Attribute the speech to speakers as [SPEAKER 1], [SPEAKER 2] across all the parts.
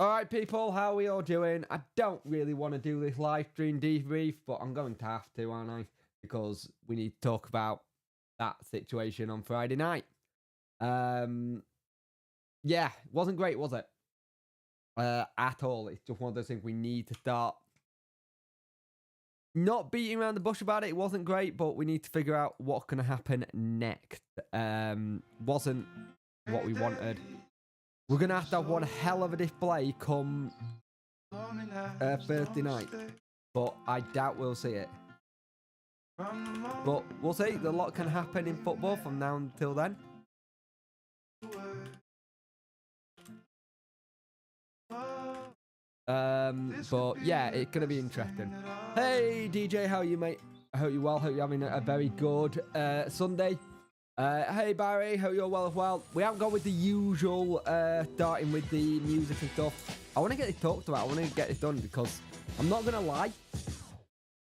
[SPEAKER 1] All right, people, how are we all doing? I don't really want to do this live stream debrief, but I'm going to have to, aren't I? Because we need to talk about that situation on Friday night. Yeah, wasn't great, was it? At all. It's just one of those things we need to start not beating around the bush about it. It wasn't great, but we need to figure out what's going to happen next. Wasn't what we wanted. We're going to have one hell of a display come Thursday night, but I doubt we'll see it. But we'll see. A lot can happen in football from now until then. But yeah, it's going to be interesting. Hey, DJ, how are you, mate? I hope you're well. Hope you're having a very good Sunday. Hey, Barry, hope you're well as well. We haven't gone with the usual starting with the music and stuff. I want to get this talked about. I want to get this done because I'm not going to lie.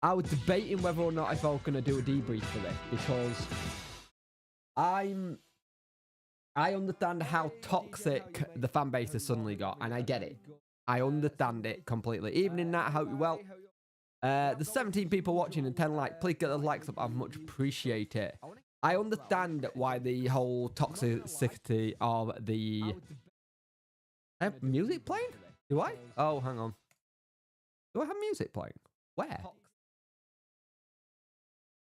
[SPEAKER 1] I was debating whether or not if I was going to do a debrief for this because I understand how toxic the fan base has suddenly got, and I get it. I understand it completely. Evening, Nat, hope you're well. There's 17 people watching and 10 likes. Please get the likes up. I much appreciate it. I understand why the whole toxicity of the... I have music playing? Do I? Oh, hang on. Do I have music playing? Where?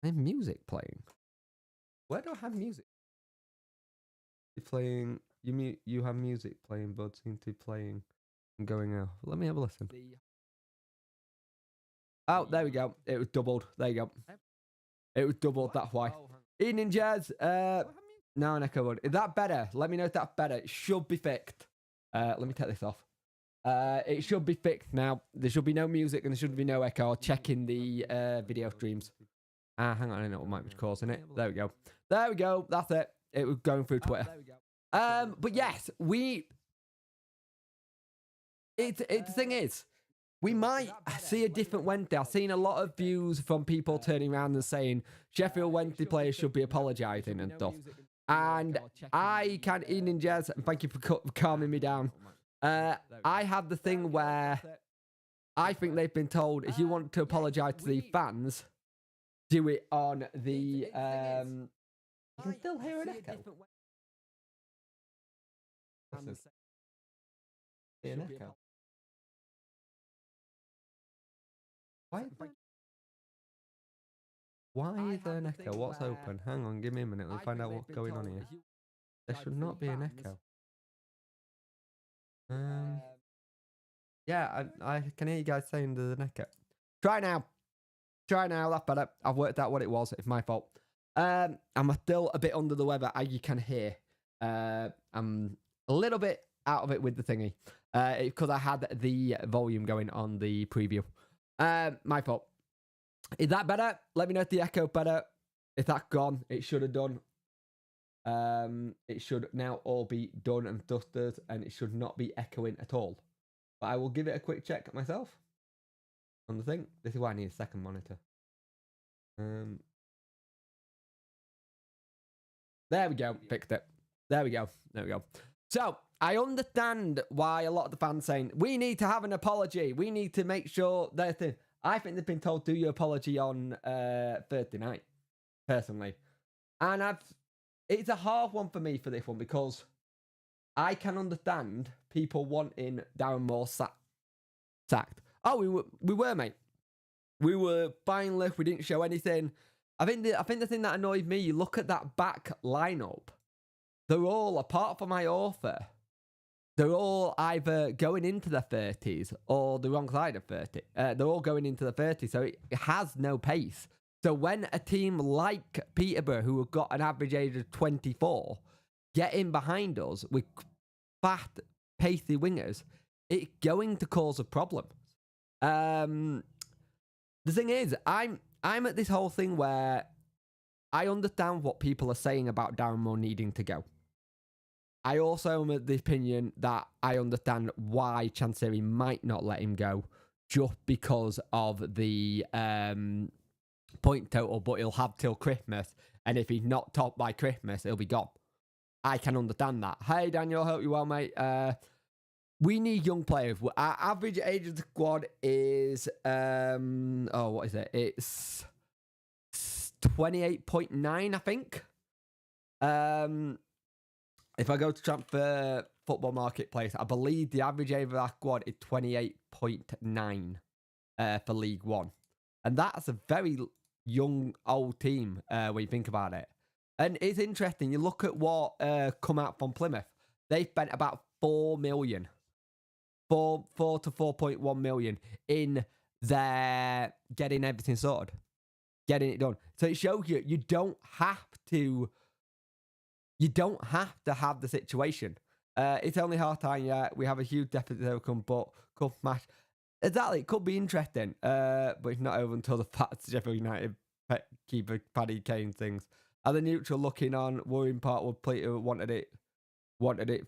[SPEAKER 1] I have music playing. Where do I have music? You're playing... You have music playing, bud. Seem to be playing and going out. Let me have a listen. Oh, there we go. It was doubled. There you go. It was doubled, that's why. Evening, Jazz. Now an echo. Is that better? Let me know if that's better. It should be fixed. Let me take this off. It should be fixed now. There should be no music and there should be no echo. Checking the video streams. Hang on, I know what might be causing it. There we go. There we go. That's it. It was going through Twitter. But yes, the thing is, we might see a different Wednesday. I've seen a lot of views from people turning around and saying Sheffield Wednesday players should be apologising and stuff. And I can't, Evening Jazz, and thank you for calming me down. I have the thing where I think they've been told if you want to apologise to the fans, do it on the... you can still hear an echo. An echo. Why is there an echo? What's open? Hang on, give me a minute. Let me find out what's going on here. There should not be an echo. Yeah, I can hear you guys saying there's an echo. Try now. Try now. That's better. I've worked out what it was. It's my fault. I'm still a bit under the weather, as you can hear. I'm a little bit out of it with the thingy. Because I had the volume going on the preview. My fault. Is that better? Let me know if the echo better. If that's gone, it should have done. It should now all be done and dusted, and it should not be echoing at all. But I will give it a quick check myself on the thing. This is why I need a second monitor. There we go. Fixed it. There we go. There we go. So, I understand why a lot of the fans saying, we need to have an apology. We need to make sure that... I think they've been told, do your apology on Thursday night, personally. And it's a hard one for me for this one because I can understand people wanting Darren Moore sacked. Oh, we were, mate. We were finally, we didn't show anything. I think the thing that annoyed me, you look at that back lineup, they're all, apart from my author, they're all either going into the 30s or the wrong side of 30. They're all going into the 30s, so it has no pace. So when a team like Peterborough, who have got an average age of 24, get in behind us with fast, pacey wingers, it's going to cause a problem. The thing is, I'm at this whole thing where I understand what people are saying about Darren Moore needing to go. I also am of the opinion that I understand why Chancery might not let him go just because of the point total, but he'll have till Christmas, and if he's not topped by Christmas, he'll be gone. I can understand that. Hey, Daniel, hope you're well, mate. We need young players. Our average age of the squad is what is it? It's 28.9, I think. If I go to transfer football marketplace, I believe the average age of our squad is 28.9 for League One. And that's a very young, old team when you think about it. And it's interesting. You look at what come out from Plymouth. They spent about 4 million. 4 to 4.1 million in their getting everything sorted. Getting it done. So it shows you don't have to have the situation. It's only half time yet. We have a huge deficit to overcome, but cup match. Exactly, it could be interesting. But it's not over until the fact Sheffield United keeper Paddy Kane things. Are the neutral looking on? Worrying part would play wanted it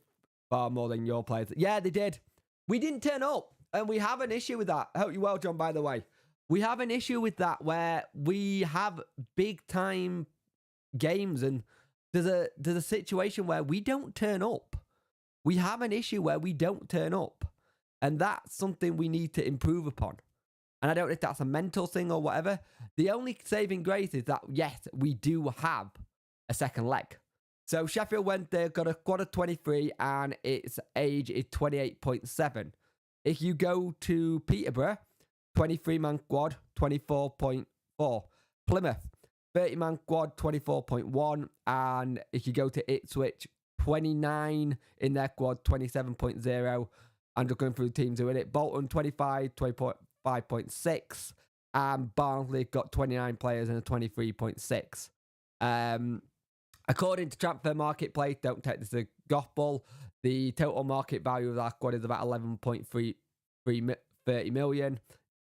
[SPEAKER 1] far more than your players. Yeah, they did. We didn't turn up, and we have an issue with that. I hope you're well, John, by the way. We have an issue with that where we have big time games and there's a situation where we don't turn up. We have an issue where we don't turn up. And that's something we need to improve upon. And I don't know if that's a mental thing or whatever. The only saving grace is that, yes, we do have a second leg. So Sheffield went there, got a squad of 23, and its age is 28.7. If you go to Peterborough, 23-man squad, 24.4. Plymouth, 30-man squad, 24.1. And if you go to Ipswich, 29 in their squad, 27.0. I'm just going through the teams who are in it. Bolton, 25, 20.5.6. And Barnsley got 29 players and a 23.6. According to Transfer Marketplace, don't take this as gospel, the total market value of our squad is about 11.30 million.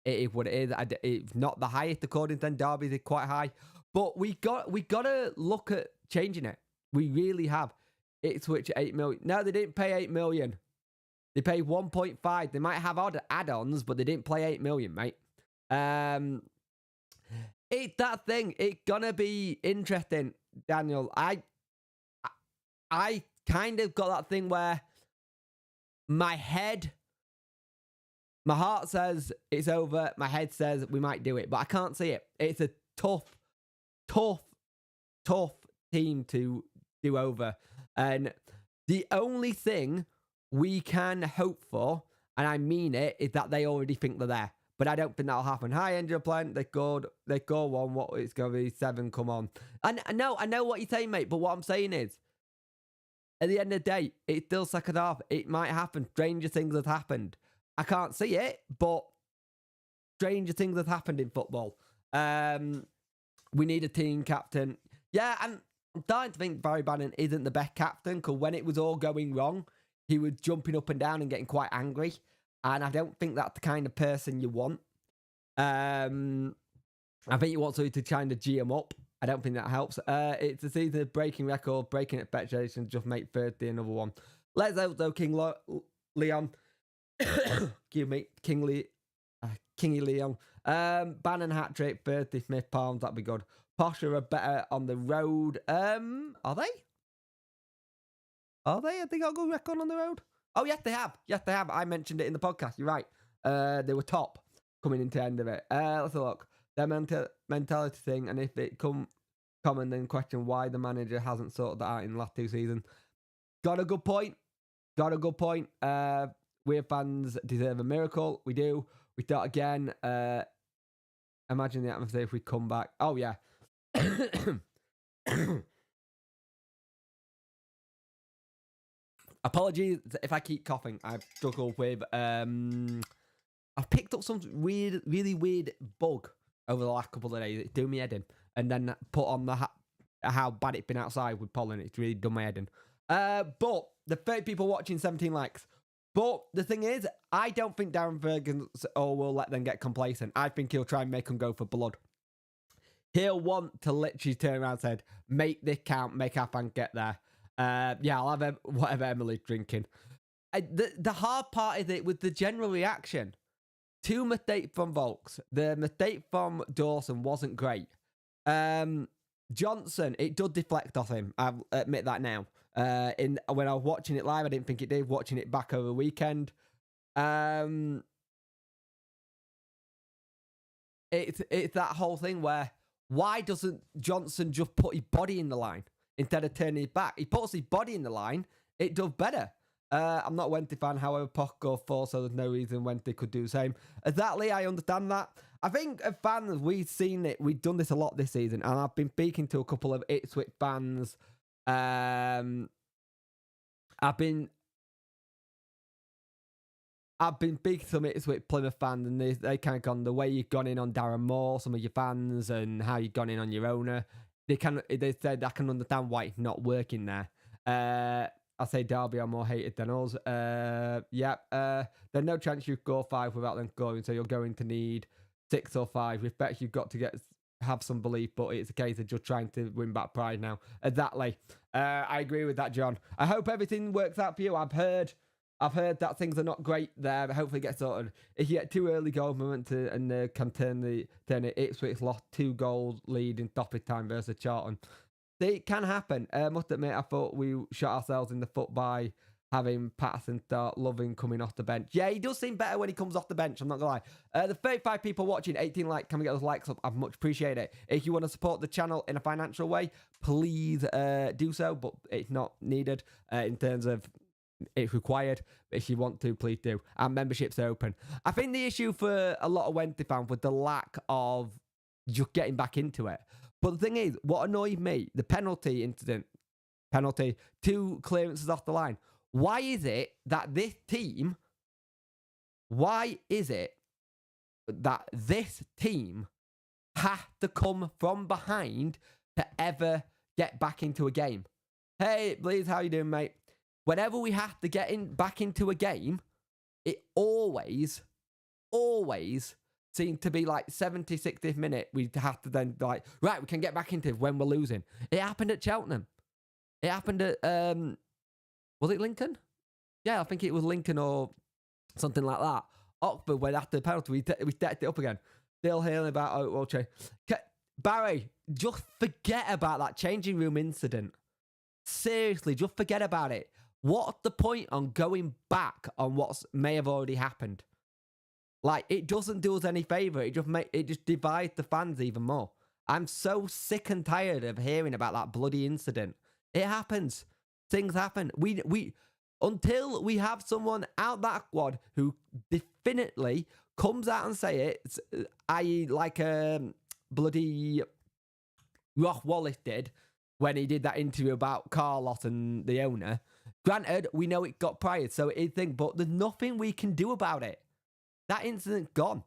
[SPEAKER 1] It is what it is. It's not the highest according to them. Derby's is quite high. But we got to look at changing it. We really have. Ipswich 8 million. No, they didn't pay 8 million. They paid 1.5. They might have odd add-ons, but they didn't pay 8 million, mate. It's that thing. It's gonna be interesting, Daniel. I kind of got that thing where my heart says it's over. My head says we might do it, but I can't see it. It's a tough team to do over. And the only thing we can hope for, and I mean it, is that they already think they're there. But I don't think that'll happen. Hi, Angel Plant. They scored one. What it's going to be 7. Come on. And I know what you're saying, mate. But what I'm saying is, at the end of the day, it's still second half. It might happen. Stranger things have happened. I can't see it, but stranger things have happened in football. We need a team captain. Yeah, I'm starting to think Barry Bannon isn't the best captain, because when it was all going wrong, he was jumping up and down and getting quite angry. And I don't think that's the kind of person you want. I think you want somebody to kind of G him up. I don't think that helps. It's a season of breaking record, breaking expectations, just make 30 another one. Let's hope though, Leon. Excuse me, Kingy Leon. Bannon hat trick, 30 Smith Palms, that'd be good. Posher are better on the road. Are they? Have they got a good record on the road? Oh, yes, they have. Yes, they have. I mentioned it in the podcast. You're right. They were top coming into the end of it. Let's have a look. Their mentality thing, and if it come and then question why the manager hasn't sorted that out in the last 2 seasons. Got a good point. We fans deserve a miracle. We do. We start again. Imagine the atmosphere if we come back. Oh, yeah. Apologies if I keep coughing. I've struggled with I've picked up some really weird bug over the last couple of days. It's doing my head in, and then put on how bad it's been outside with pollen. It's really done my head in. But the 30 people watching, 17 likes. But the thing is, I don't think Darren Ferguson will let them get complacent. I think he'll try and make them go for blood. He'll want to literally turn around and say, make this count, make our fans get there. Yeah, I'll have whatever Emily's drinking. The hard part is it with the general reaction. 2 mistakes from Volks. The mistake from Dawson wasn't great. Johnson, it does deflect off him. I admit that now. When I was watching it live, I didn't think it did. Watching it back over the weekend, It's that whole thing where why doesn't Johnson just put his body in the line instead of turning his back? He puts his body in the line, it does better. I'm not a Wenty fan, however, Poch go 4, so there's no reason Wenty could do the same. Exactly, I understand that. I think as fans, we've seen it, we've done this a lot this season, and I've been speaking to a couple of Ipswich fans. I've been speaking to some Ipswich Plymouth fans, and they kind of gone the way you've gone in on Darren Moore, some of your fans, and how you've gone in on your owner. They said I can understand why it's not working there. I say Derby are more hated than us. There's no chance you go 5 without them going, so you're going to need 6 or 5. Respect, you've got to have some belief, but it's a case of just trying to win back pride now. Exactly. I agree with that, John. I hope everything works out for you. I've heard that things are not great there, but hopefully it gets sorted. If you get too early goal momentum and can turn it, Ipswich lost 2 goals lead in stoppage time versus Charlton. It can happen. I must admit, I thought we shot ourselves in the foot by having Patterson start loving coming off the bench. Yeah, he does seem better when he comes off the bench, I'm not going to lie. The 35 people watching, 18 likes, can we get those likes up? I'd much appreciate it. If you want to support the channel in a financial way, please do so, but it's not needed in terms of it's required. If you want to, please do. Our memberships are open. I think the issue for a lot of Wenty fans was the lack of just getting back into it. But the thing is, what annoyed me, the penalty incident, 2 clearances off the line. Why is it that this team has to come from behind to ever get back into a game? Hey, Blaze, how you doing, mate? Whenever we have to get back into a game, it always seemed to be like 70th, 60th minute. We have to then right, we can get back into it when we're losing. It happened at Cheltenham. It happened at, was it Lincoln? Yeah, I think it was Lincoln or something like that. Oxford, when after the penalty, we decked it up again. Still hearing about Barry, just forget about that changing room incident. Seriously, just forget about it. What's the point on going back on what may have already happened? Like, it doesn't do us any favour. It just divides the fans even more. I'm so sick and tired of hearing about that bloody incident. It happens. Things happen. We until we have someone out that squad who definitely comes out and say it, i.e. like bloody Ross Wallace did when he did that interview about Carlos and the owner. Granted, we know it got prior, so it's thing, but there's nothing we can do about it. That incident's gone.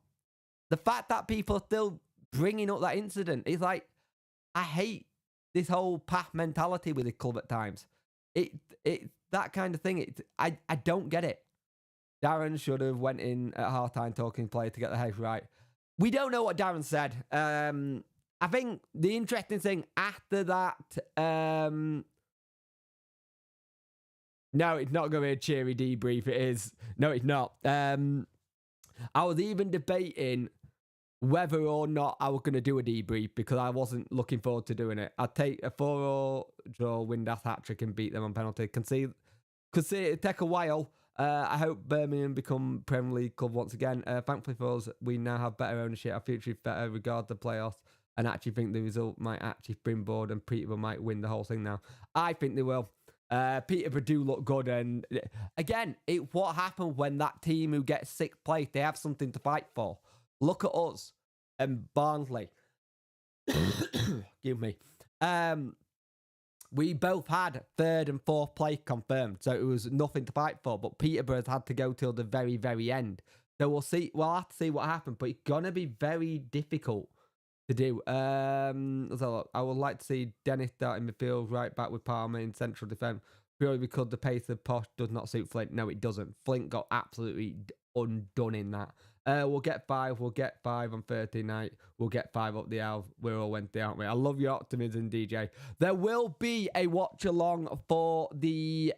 [SPEAKER 1] The fact that people are still bringing up that incident, it's like, I hate this whole path mentality with the club at times. It that kind of thing. I don't get it. Darren should have went in at half-time talking to player to get the head right. We don't know what Darren said. I think the interesting thing after that, no, it's not going to be a cheery debrief. It is. No, it's not. I was even debating whether or not I was going to do a debrief because I wasn't looking forward to doing it. I'd take a 4-4 draw, Windass hat-trick and beat them on penalty. Could see it take a while. I hope Birmingham become Premier League club once again. Thankfully for us, we now have better ownership. Our future is better regarding the playoffs. And I actually think the result might actually springboard and Peterborough might win the whole thing now. I think they will. Peterborough do look good, and again, what happened when that team who gets 6th place, they have something to fight for. Look at us and Barnsley. Excuse me. We both had 3rd and 4th place confirmed, so it was nothing to fight for. But Peterborough's had to go till the very, very end. So we'll see. We'll have to see what happens, but it's gonna be very difficult to do. So I would like to see Dennis start in midfield, right back with Palmer in central defence, purely because the pace of Posh does not suit Flint. No, it doesn't. Flint got absolutely undone in that. We'll get 5 on Thursday night. We'll get 5 up the Alv. We're all Wednesday, aren't we? I love your optimism, DJ. There will be a watch along for the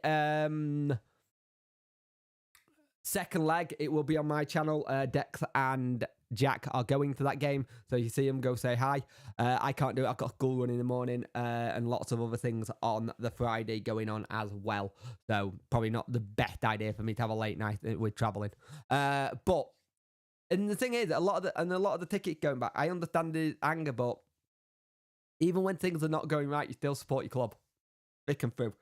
[SPEAKER 1] second leg. It will be on my channel, Dex and Jack are going to that game. So you see them, go say hi. I can't do it. I've got school run in the morning and lots of other things on the Friday going on as well. So probably not the best idea for me to have a late night with traveling. But and the thing is, a lot of the tickets going back. I understand the anger, but even when things are not going right, you still support your club. Thick and through.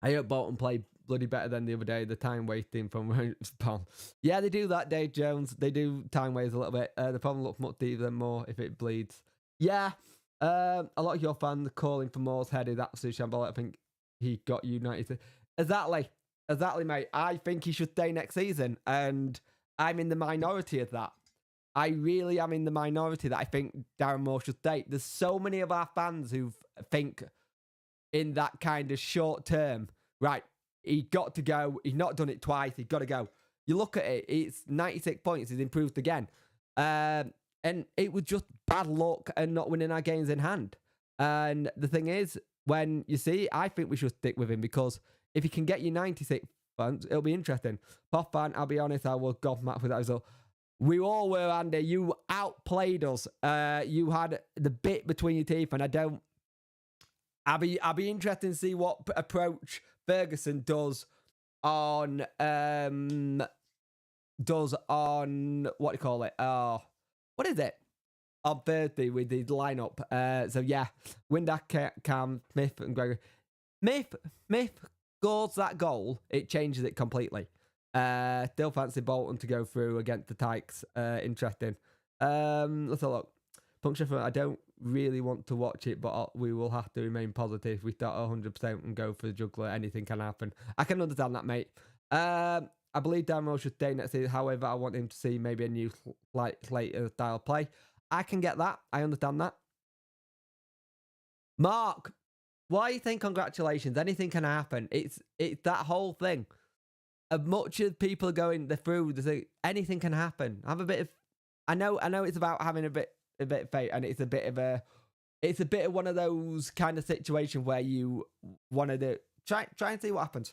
[SPEAKER 1] I hope Bolton play bloody better than the other day. The time wasting from Palm. Yeah, they do that, Dave Jones. They do time waste a little bit. The problem looks much deeper than Moore if it bleeds. Yeah. A lot of your fans calling for Moore's head is absolute shambles. I think he got United. Exactly, mate. I think he should stay next season, and I'm in the minority of that. I really am in the minority that I think Darren Moore should stay. There's so many of our fans who think in that kind of short term, right, he got to go. He's not done it twice. He's got to go. You look at it, it's 96 points. He's improved again. And it was just bad luck and not winning our games in hand. And the thing is, when you see, I think we should stick with him because if he can get you 96 points, it'll be interesting. Pop fan, I'll be honest, I was gobsmacked with that result. We all were, Andy. You outplayed us. You had the bit between your teeth, and I'll be interested to see what approach Ferguson does on what do you call it? What is it? On Thursday with the lineup. So yeah, Windass, Cam, Smith, and Gregory. Smith scores that goal. It changes it completely. Still fancy Bolton to go through against the Tykes. Interesting. Let's have a look. Puncture for I don't really want to watch it, but we will have to remain positive. We start 100% and go for the juggler. Anything can happen. I can understand that, mate. I believe Darren Moore should stay next season. However, I want him to see maybe a new Slater style play. I can get that. I understand that. Mark, why you think congratulations? Anything can happen. It's that whole thing. As much as people are going through, anything can happen. Have a bit of. I know. It's about having a bit of faith, and it's a bit of one of those kind of situations where you want to try and see what happens.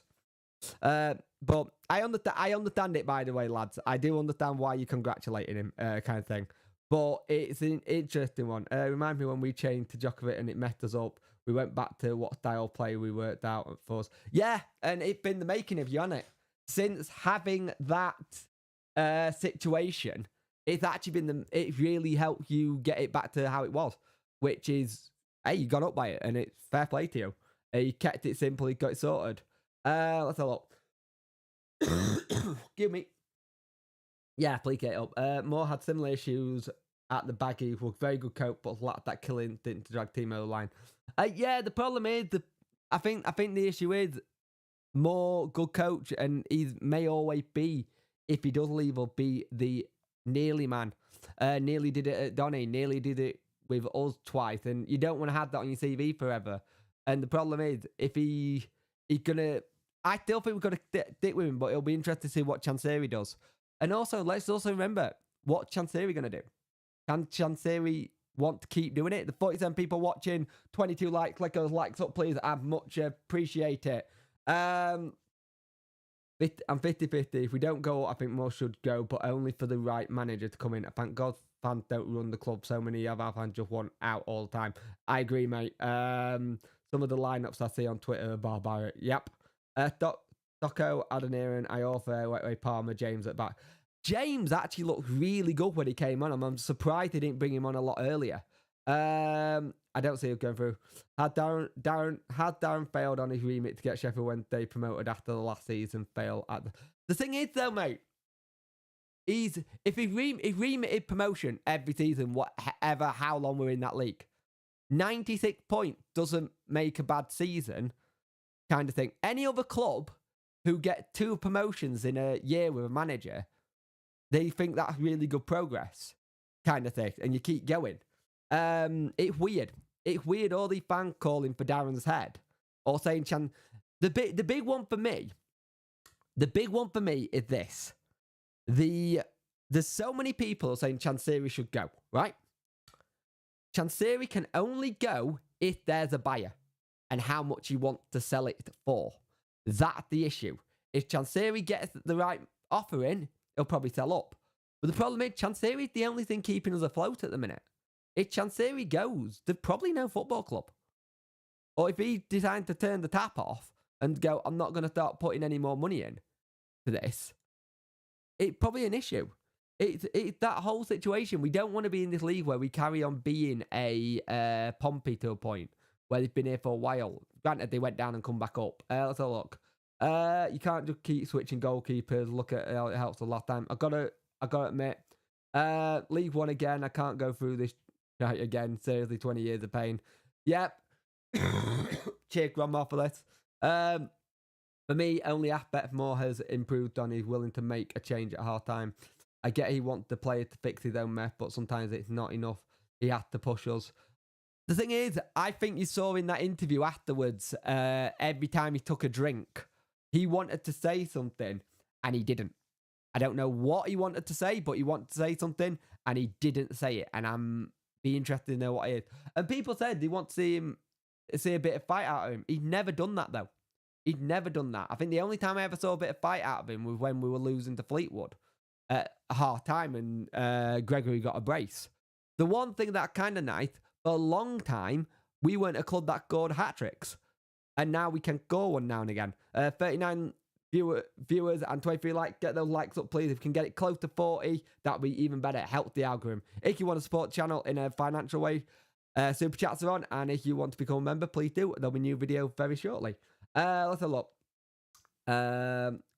[SPEAKER 1] But I understand it, by the way, lads. I do understand why you're congratulating him, kind of thing. But it's an interesting one. Remind me when we changed to Djokovic and it messed us up. We went back to what style play we worked out for us. Yeah, and it's been the making of you, hasn't it? Since having that situation, it's actually been it really helped you get it back to how it was, which is, hey, you got up by it, and it's fair play to you. You kept it simple, you got it sorted. Let's have a look. Give me. Yeah, please get it up. Moore had similar issues at the baggy. Was very good coach, but lacked that killing didn't drag team over the line. Yeah, the problem is I think the issue is Moore good coach, and he may always be, if he does leave, will be the nearly man. Nearly did it at Donny. Nearly did it with us twice, and you don't want to have that on your CV forever. And the problem is, if he's gonna, I still think we're gonna stick with him, but it'll be interesting to see what Chansiri does. And also, let's also remember what Chansiri gonna do. Can Chansiri want to keep doing it? The 47 people watching, 22 likes. Click those likes up, please. I much appreciate it. I'm 50-50. If we don't go, I think more should go, but only for the right manager to come in. Thank God fans don't run the club. So many of our fans just want out all the time. I agree, mate. Some of the lineups I see on Twitter are barbaric. Yep. Docco, Adoniran, Iorfa, Wetway, Palmer, James at back. James actually looked really good when he came on. I'm surprised they didn't bring him on a lot earlier. I don't see him going through. Had Darren failed on his remit to get Sheffield Wednesday promoted after the last season fail at the thing is though, mate, if he remitted promotion every season, whatever, how long we're in that league, 96 points doesn't make a bad season, kind of thing. Any other club who get 2 promotions in a year with a manager, they think that's really good progress, kind of thing, and you keep going. It's weird. It's weird. All these fans calling for Darren's head or saying the big one for me. The big one for me is this. There's so many people saying Chansiri should go, right? Chansiri can only go if there's a buyer and how much you want to sell it for. That's the issue. If Chansiri gets the right offer in, he'll probably sell up. But the problem is, Chancery's the only thing keeping us afloat at the minute. If Chancery goes, there's probably no football club. Or if he decides to turn the tap off and go, I'm not going to start putting any more money in to this, it's probably an issue. It's that whole situation. We don't want to be in this league where we carry on being a Pompey to a point where they've been here for a while. Granted, they went down and come back up. Let's have a look. You can't just keep switching goalkeepers. Look at how it helps the last time. I gotta admit, League One again. I can't go through this again. Seriously, 20 years of pain. Yep. Cheers, Grandma, for this. For me, only Afbeth Moore has improved on. He's willing to make a change at half time. I get he wants the player to fix his own mess, but sometimes it's not enough. He has to push us. The thing is, I think you saw in that interview afterwards, every time he took a drink, he wanted to say something, and he didn't. I don't know what he wanted to say, but he wanted to say something, and he didn't say it. And I'm be interested to know what it is. And people said they want to see a bit of fight out of him. He'd never done that, though. He'd never done that. I think the only time I ever saw a bit of fight out of him was when we were losing to Fleetwood at half time, and Gregory got a brace. The one thing that kind of nice, for a long time, we weren't a club that scored hat-tricks. And now we can score one now and again. 39 viewers and 23 likes. Get those likes up, please. If we can get it close to 40, that would be even better. Help the algorithm. If you want to support the channel in a financial way, super chats are on. And if you want to become a member, please do. There'll be a new video very shortly. Let's have a look.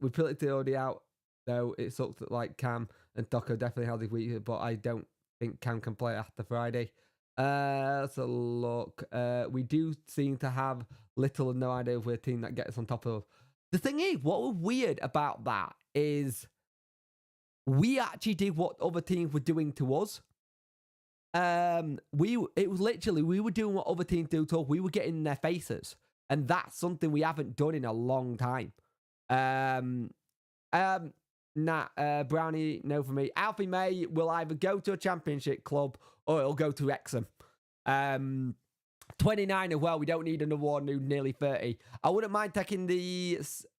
[SPEAKER 1] We put it already out, though it looks like Cam and Docker definitely has his week, but I don't think Cam can play after Friday. Let's have a look. We do seem to have little or no idea if we're a team that gets on top of. The thing is, what was weird about that is we actually did what other teams were doing to us. It was literally, we were doing what other teams do to us. We were getting in their faces. And that's something we haven't done in a long time. Brownie, no for me. Alfie May will either go to a championship club or it'll go to Wrexham. 29 as well. We don't need an award who's nearly 30. I wouldn't mind taking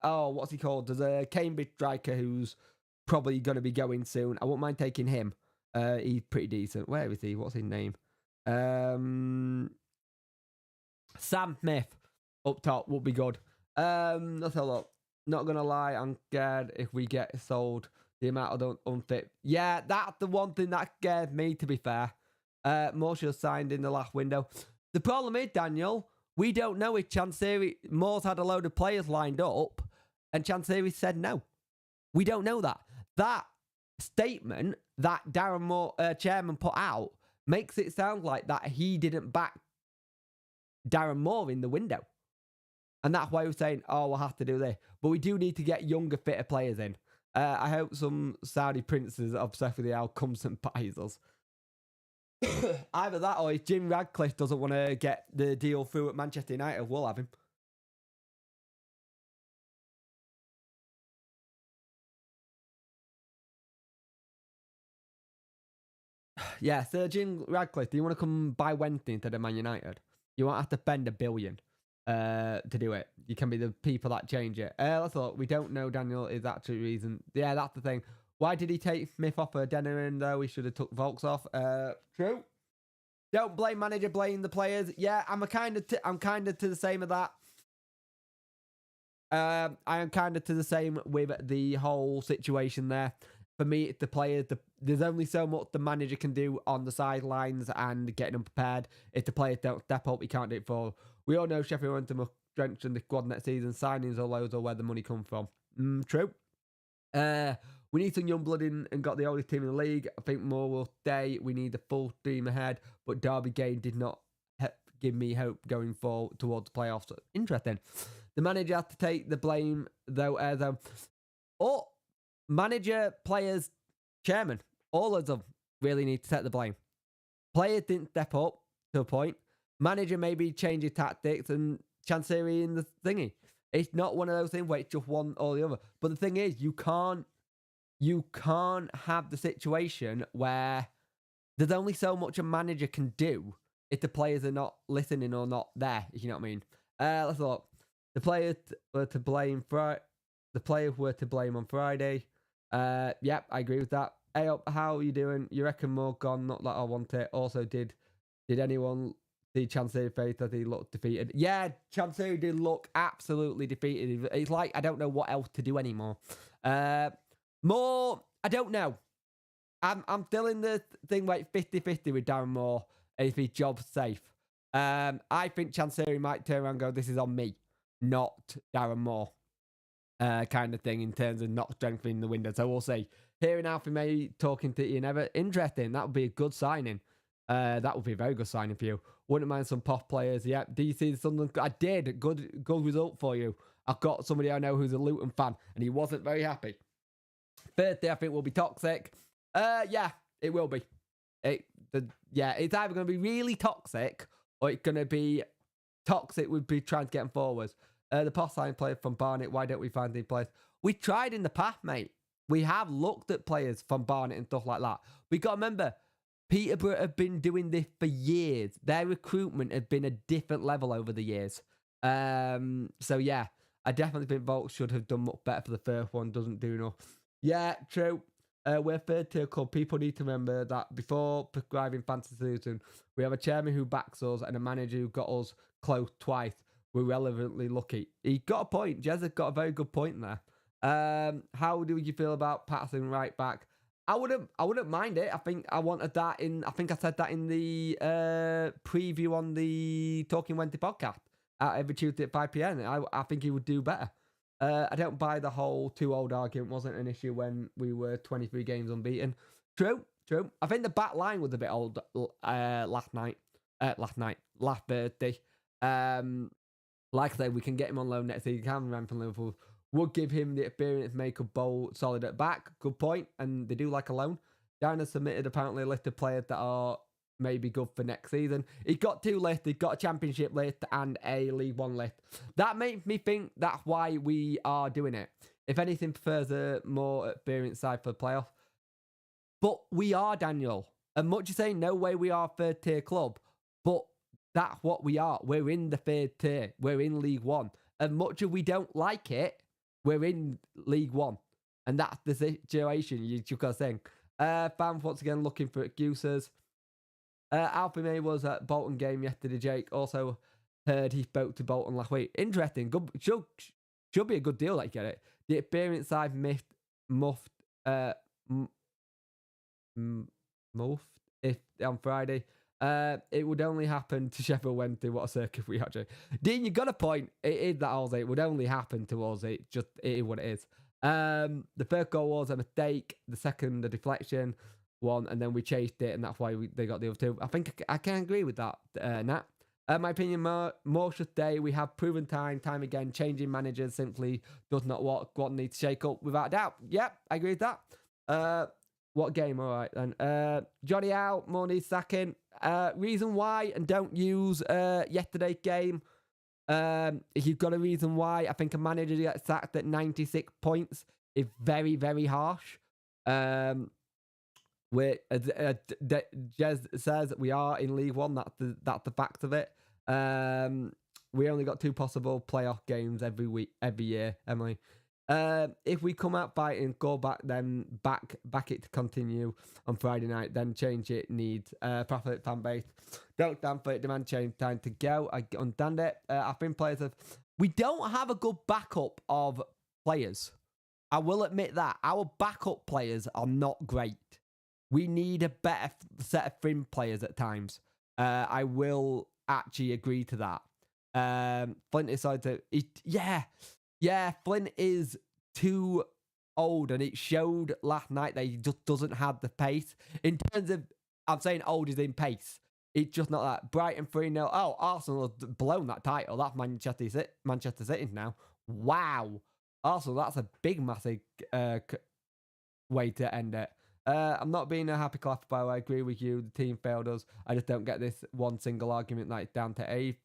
[SPEAKER 1] what's he called? There's a Cambridge striker who's probably going to be going soon. I wouldn't mind taking him. He's pretty decent. Where is he? What's his name? Sam Smith up top would be good. Let's have a look. Not going to lie, I'm scared if we get sold. The amount of unfit. Yeah, that's the one thing that scared me, to be fair. Moore signed in the last window. The problem is, Daniel, we don't know if Chancery... Moore's had a load of players lined up, and Chancery said no. We don't know that. That statement that Darren Moore, chairman, put out makes it sound like that he didn't back Darren Moore in the window. And that's why we're saying, we'll have to do this. But we do need to get younger, fitter players in. I hope some Saudi princes obsessed with the Al comes and buys us. Either that or if Jim Radcliffe doesn't want to get the deal through at Manchester United, we'll have him. Yeah, Sir Jim Radcliffe, do you want to come buy Wednesday instead of Man United? You won't have to spend $1 billion to do it. You can be the people that change it. Let's look. We don't know Daniel is actually reason. Yeah, that's the thing. Why did he take Smith off of Denerin though? We should have took Volks off. True. Don't blame manager, blame the players. Yeah, I'm kind of to the same of that. I am kind of to the same with the whole situation there. For me, it's the players. There's only so much the manager can do on the sidelines and getting them prepared. If the players don't step up, he can't do it for. We all know Sheffield went to strengthen the squad next season. Signings or loads or where the money comes from. True. We need some young blood in and got the oldest team in the league. I think Moore will stay. We need a full steam ahead. But Derby game did not give me hope going forward towards the playoffs. Interesting. The manager has to take the blame, though. Manager, players, chairman, all of them really need to take the blame. Players didn't step up to a point. Manager maybe change his tactics and Chancery in the thingy. It's not one of those things where it's just one or the other. But the thing is, you can't have the situation where there's only so much a manager can do if the players are not listening or not there, if you know what I mean. Let's look. The players were to blame on Friday. Yep, I agree with that. Hey up, how are you doing? You reckon Moore gone? Not that I want it. Also, did anyone see Chansiri face that he looked defeated? Yeah, Chansiri did look absolutely defeated. It's like I don't know what else to do anymore. Moore, I don't know. I'm still in the thing like 50-50 with Darren Moore if his job's safe. I think Chansiri might turn around and go, this is on me, not Darren Moore. Kind of thing in terms of not strengthening the window. So we'll see. Hearing Alfie May talking to Ian Everett, interesting. That would be a good signing. That would be a very good signing for you. Wouldn't mind some POF players. Yeah. Do you see the Sunderland? I did. Good result for you. I've got somebody I know who's a Luton fan, and he wasn't very happy. Thursday, I think, will be toxic. Yeah, it will be. It's either going to be really toxic or it's going to be toxic. We'd be trying to get them forwards. The post line player from Barnet. Why don't we find these players? We tried in the past, mate. We have looked at players from Barnet and stuff like that. We got to remember, Peterborough have been doing this for years. Their recruitment has been a different level over the years. So yeah, I definitely think Volk should have done much better for the first one. Doesn't do enough. Yeah, true. We're third tier club. People need to remember that before prescribing fantasy solution, we have a chairman who backs us and a manager who got us close twice. We're relevantly lucky. He got a point. Jez has got a very good point there. How do you feel about Patterson right back? I wouldn't mind it. I think I wanted that in. I think I said that in the preview on the Talking Wednesday podcast every Tuesday at 5 p.m. I think he would do better. I don't buy the whole too old argument. Wasn't an issue when we were 23 games unbeaten. True. I think the back line was a bit old last Thursday. Like I said, we can get him on loan next season. Can run from Liverpool. Would give him the experience, make a bowl solid at back. Good point. And they do like a loan. Darren has submitted apparently a list of players that are maybe good for next season. He's got two lists. He's got a championship list and a League One list. That makes me think that's why we are doing it. If anything, prefers a more experienced side for the playoff. But we are, Daniel. And much as saying no way we are a third tier club, but that's what we are. We're in the third tier. We're in League One. And much as we don't like it, we're in League One. And that's the situation you've got to think. Fans once again looking for excuses. Alfie May was at Bolton game yesterday, Jake. Also heard he spoke to Bolton last week. Interesting. Good. Should be a good deal, like get it. The experience I've muffed if on Friday. It would only happen to Sheffield Wednesday. What a circus we actually. Dean, you got a point. It is that all it would only happen to us. It is what it is. The first goal was a mistake. The second, a deflection. One, and then we chased it, and that's why they got the other two. I think I can agree with that, Nat. My opinion, more should stay. We have proven time again. Changing managers simply does not work. What needs to shake up without a doubt. Yep, I agree with that. What game? All right then. Johnny out. More needs sacking. Reason why, and don't use yesterday's game. If you've got a reason why, I think a manager gets sacked at 96 points is very, very harsh. Jez says we are in League One. That's the fact of it. We only got 2 possible playoff games every year, Emily. If we come out fighting, go back, then back it to continue on Friday night, then change it needs profit fan base. Don't stand for it, demand change, time to go. I understand it. I think we don't have a good backup of players. I will admit that. Our backup players are not great. We need a better set of fringe players at times. I will actually agree to that. Flint decided to... Flint is too old, and it showed last night that he just doesn't have the pace. In terms of... I'm saying old is in pace. It's just not that. Brighton 3-0. Oh, Arsenal have blown that title. That's Manchester City now. Wow. Arsenal, that's a big, massive way to end it. I'm not being a happy clapper, by the way. I agree with you. The team failed us. I just don't get this one single argument like down to A.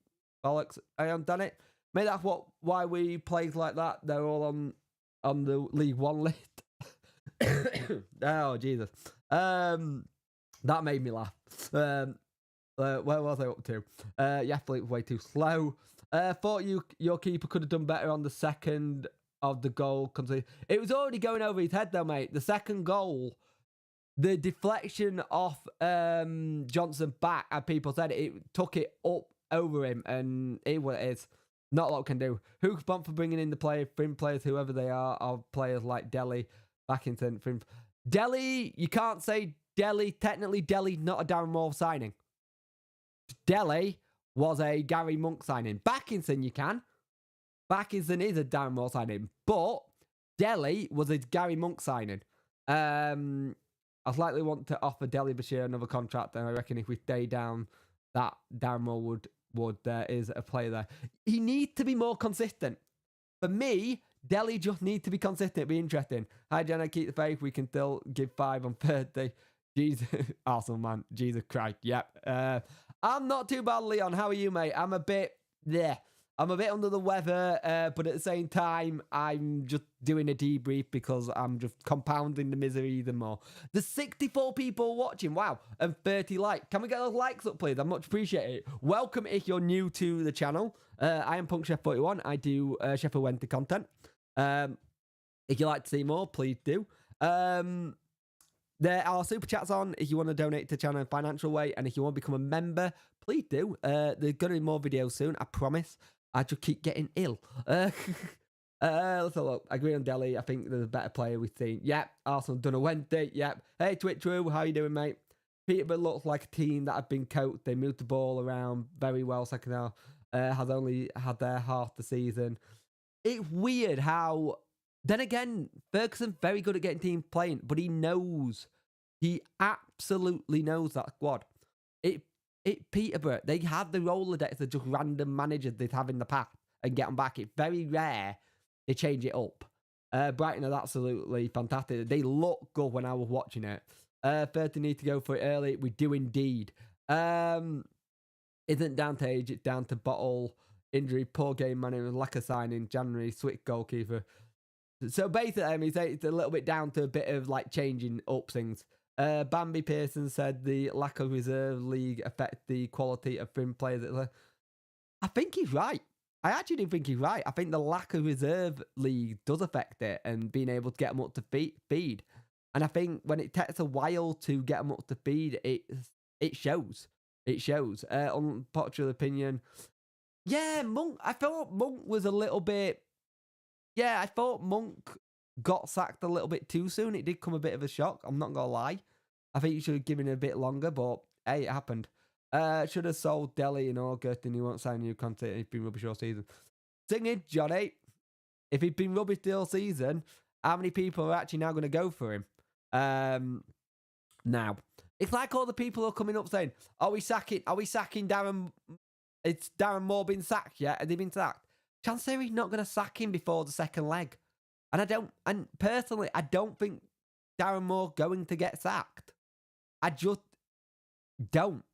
[SPEAKER 1] Bollocks. I haven't done it. Maybe that's why we played like that. They're all on the League One list. Oh, Jesus. That made me laugh. Where was I up to? Fleet was way too slow. Thought your keeper could have done better on the second of the goal. It was already going over his head though, mate. The second goal, the deflection off Johnson back, as people said, it took it up over him, and it what it is. Not a lot can do. Who's bump for bringing in the fringe players, whoever they are players like Delhi, Backington, fringe. Delhi, you can't say Delhi. Technically, Delhi not a Darren Moore signing. Delhi was a Gary Monk signing. Backington, you can. Backington is a Darren Moore signing, but Delhi was a Gary Monk signing. I slightly want to offer Delhi Bashir another contract, and I reckon if we stay down, that Darren Moore would there is a player there. He needs to be more consistent. For me, Delhi just need to be consistent. It'd be interesting. Hi, Jenna, keep the faith. We can still give 5 on Thursday. Jesus, awesome, man. Jesus Christ. Yep. I'm not too bad, Leon. How are you, mate? I'm a bit under the weather, but at the same time, I'm just doing a debrief because I'm just compounding the misery even more. There's 64 people watching, wow, and 30 likes. Can we get those likes up, please? I much appreciate it. Welcome if you're new to the channel. I am PunkChef41. I do Sheffield Wednesday content. If you'd like to see more, please do. There are super chats on if you want to donate to the channel in a financial way, and if you want to become a member, please do. There's going to be more videos soon, I promise. I just keep getting ill. Let's have a look. I agree on Delhi. I think there's a better player we've seen. Yep. Arsenal done a Wednesday. Yep. Hey, Twitch Drew, how you doing, mate? Peterborough looks like a team that have been coached. They moved the ball around very well second half. Has only had their half the season. It's weird how... Then again, Ferguson very good at getting teams playing, but he knows. He absolutely knows that squad. Peterborough, they have the Rolodex of just random managers they'd have in the past and get them back. It's very rare they change it up. Brighton are absolutely fantastic. They look good when I was watching it. 30 need to go for it early. We do indeed. Isn't down to age, it's down to bottle, injury, poor game management, lack of signing, January, switch goalkeeper. So basically, it's a little bit down to a bit of like changing up things. Bambi Pearson said the lack of reserve league affect the quality of fringe players. I think he's right. I actually do think he's right. I think the lack of reserve league does affect it and being able to get them up to speed. And I think when it takes a while to get them up to speed, it shows. It shows. Unpopular opinion. Yeah, Monk. I thought Monk was a little bit... Yeah, I thought Monk got sacked a little bit too soon. It did come a bit of a shock. I'm not going to lie. I think you should have given it a bit longer, but hey, it happened. Should have sold Delhi in August and he won't sign a new contract. He's been rubbish all season. Thing is, Johnny, if he'd been rubbish all season, how many people are actually now going to go for him? Now, it's like all the people are coming up saying, are we sacking Darren? It's Darren Moore been sacked yet? Has he been sacked? Chancery's not going to sack him before the second leg. And personally, I don't think Darren Moore going to get sacked. I just don't.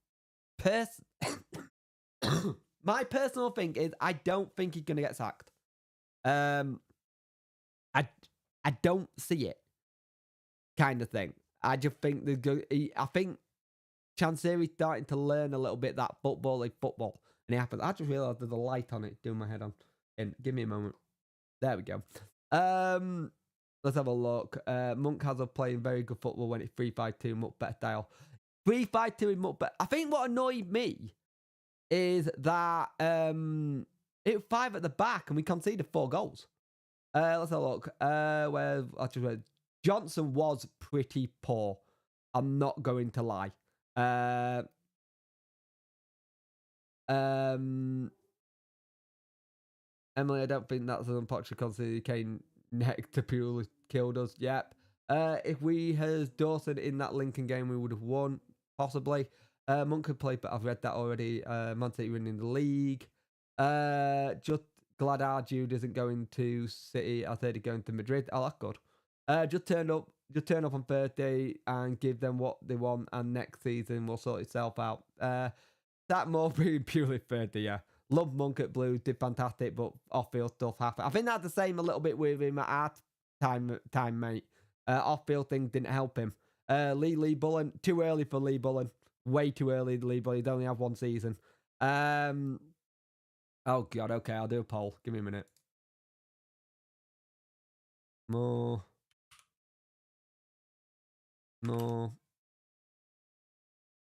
[SPEAKER 1] My personal thing is I don't think he's going to get sacked. I don't see it, kind of thing. I just think I think Chancery's starting to learn a little bit that football, and it happens. I just realised there's a light on it doing my head on. Give me a moment. There we go. Let's have a look. Monk has a playing very good football when it's 3-5-2, much better style. 3-5-2 is much better. I think what annoyed me is that it was 5 at the back and we conceded 4 goals. Let's have a look. Johnson was pretty poor. I'm not going to lie. Emily, I don't think that's an unpopular consider Kane neck to purely killed us. Yep. If we had Dawson in that Lincoln game, we would have won, possibly. Monk could play, but I've read that already. Man City winning the league. Just glad our Jude isn't going to City. I said he's going to Madrid. Oh, that's good. Just turn up on Thursday and give them what they want, and next season will sort itself out. That more being purely Thursday, yeah. Love Monk at Blues, did fantastic, but off-field stuff happened. I think that's the same a little bit with him at our time, mate. Off-field thing didn't help him. Lee Bullen, too early for Lee Bullen. Way too early, Lee Bullen. He'd only have 1 season. Oh, God, okay, I'll do a poll. Give me a minute. More more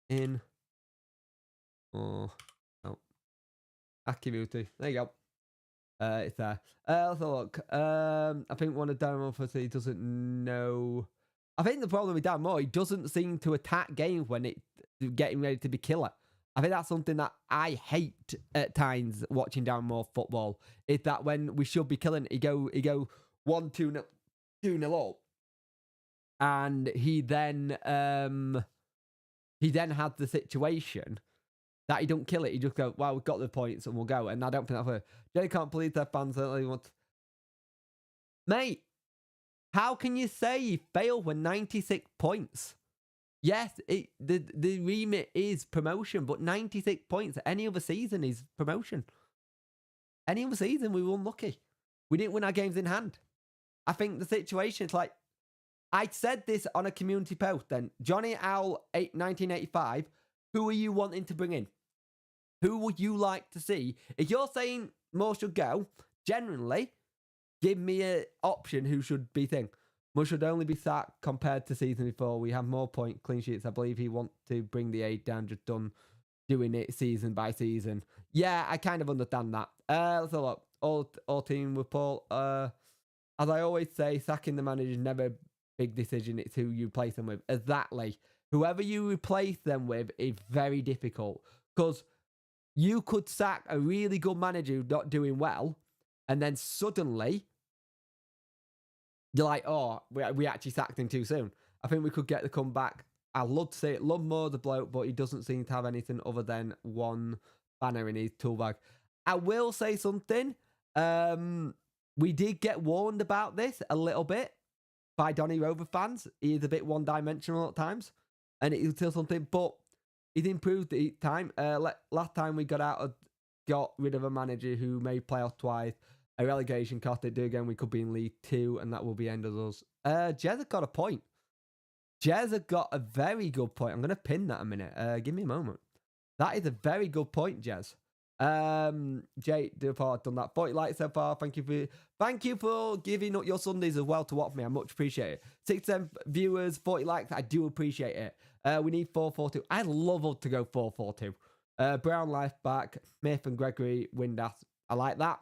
[SPEAKER 1] in or no. Akibuti. There you go. It's there. Let's have a look. I think one of Darren Moore he doesn't know. I think the problem with Darren Moore, he doesn't seem to attack games when it's getting ready to be killer. I think that's something that I hate at times watching Darren Moore football. Is that when we should be killing, he go 1-2-0 up, and he then had the situation that he don't kill it. He just go, well, we've got the points and we'll go. And I don't think that's fair. Jenny can't believe their fans don't really want. Mate, how can you say he failed with 96 points? Yes, the remit is promotion, but 96 points any other season is promotion. Any other season, we were unlucky. We didn't win our games in hand. I think the situation is like, I said this on a community post then. Johnny Owl 1985, who are you wanting to bring in? Who would you like to see? If you're saying Moore should go, generally, give me an option who should be thing. Moore should only be sacked compared to season before. We have more point clean sheets. I believe he wants to bring the age down, just done doing it season by season. Yeah, I kind of understand that. Let's have a look. All team with Paul. As I always say, sacking the manager is never a big decision. It's who you replace them with. Exactly. Whoever you replace them with is very difficult. Because you could sack a really good manager who's not doing well, and then suddenly you're like, oh, we actually sacked him too soon. I think we could get the comeback. I love to say it. Love Moore the bloke, but he doesn't seem to have anything other than one banner in his tool bag. I will say something. We did get warned about this a little bit by Donny Rover fans. He is a bit one-dimensional at times, and it was still something, but he's improved each time. Last time we got rid of a manager who made playoffs twice. A relegation cost. They do again, we could be in League 2, and that will be end of us. Jez has got a point. Jez has got a very good point. I'm going to pin that a minute. Give me a moment. That is a very good point, Jez. Jay, I've done that. 40 likes so far. Thank you for giving up your Sundays as well to watch me. I much appreciate it. 6 viewers, 40 likes. I do appreciate it. We need 442. I love to go 442. Brown life back. Smith and Gregory Windass. I like that.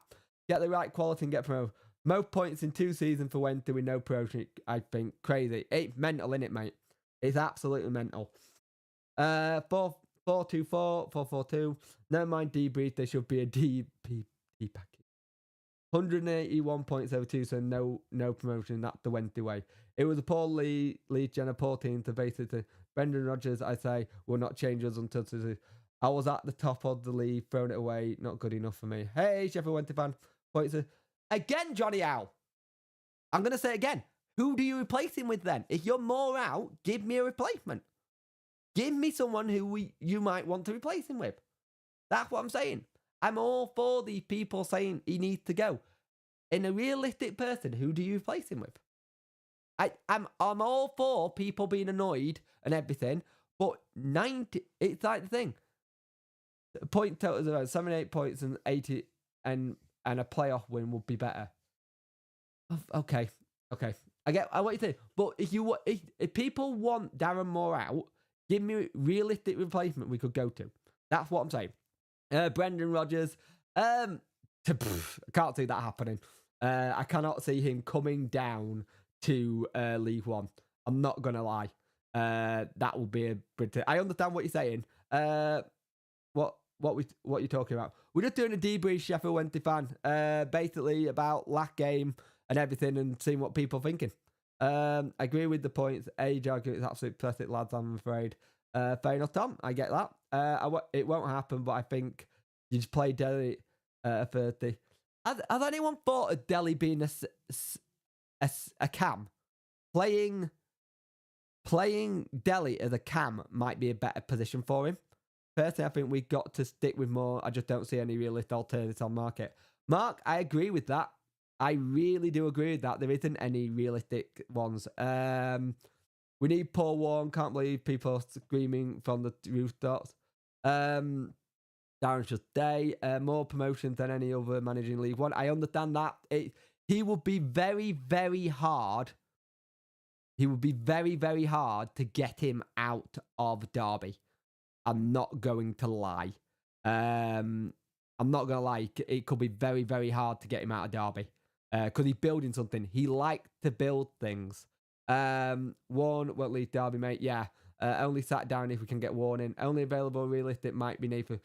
[SPEAKER 1] Get the right quality and get promoted. Most points in 2 seasons for when doing no promotion. I think crazy. It's mental, innit, mate? It's absolutely mental. 424, 442. Never mind debrief. There should be a DP package. 181.72. So no promotion. That's the Wednesday way. It was a poor lead gen, a poor team to basically. Brendan Rodgers, I say, will not change us until I was at the top of the league, throwing it away. Not good enough for me. Hey, Sheffield Wednesday fan. Points again, Johnny Owl. I'm going to say again. Who do you replace him with then? If you're more out, give me a replacement. Give me someone who you might want to replace him with. That's what I'm saying. I'm all for the people saying he needs to go. In a realistic person, who do you replace him with? I'm all for people being annoyed and everything, but 90, it's like the thing. Point total is around 78 points and 80 and a playoff win would be better. Okay. I want you to say, but if people want Darren Moore out, give me a realistic replacement we could go to. That's what I'm saying. Brendan Rodgers, I can't see that happening. I cannot see him coming down to League One. I'm not gonna lie. That will be a bit. I understand what you're saying. What you're talking about? We're just doing a debrief, Sheffield Wednesday fan. Basically about last game and everything, and seeing what people are thinking. I agree with the points. Age argument is absolutely pathetic, lads. I'm afraid. Fair enough, Tom. I get that. It won't happen, but I think you just play Delhi 30. Has anyone thought of Delhi being a cam? Playing Delhi as a cam might be a better position for him. Personally, I think we've got to stick with more. I just don't see any realistic alternatives on market. Mark, I agree with that. I really do agree with that. There isn't any realistic ones. We need Paul Warren. Can't believe people are screaming from the rooftops. Darren's just day. More promotions than any other manager in League One. I understand that. He would be very, very hard he would be very, very hard to get him out of Derby. I'm not going to lie. I'm not going to lie. It could be very, very hard to get him out of Derby because he's building something. He liked to build things. Warren won't leave Derby, mate. Yeah. Only sat down if we can get Warren in. Only available realistic might be Nathan.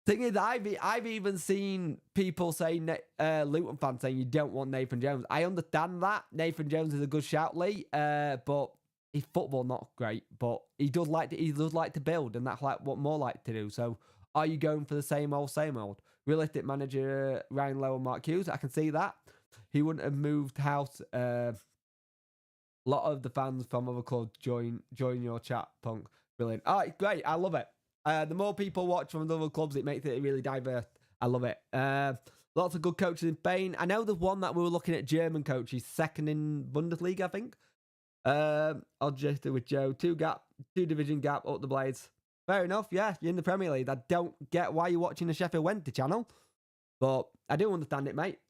[SPEAKER 1] Thing is, I've even seen people say, Luton fans saying you don't want Nathan Jones. I understand that. Nathan Jones is a good shout, Lee, but his football not great. But he does like to build, and that's like what Moore like to do. So, are you going for the same old, same old? Realistic manager Ryan Lowe and Mark Hughes. I can see that. He wouldn't have moved house. A lot of the fans from other clubs join your chat, Punk. Brilliant. All right, great. I love it. The more people watch from the other clubs, it makes it really diverse. I love it. Lots of good coaches in Spain. I know there's one that we were looking at, German coaches, second in Bundesliga, I think. I'll just do with Joe. 2 division gap up the Blades. Fair enough, yeah. You're in the Premier League. I don't get why you're watching the Sheffield Wednesday channel, but I do understand it, mate.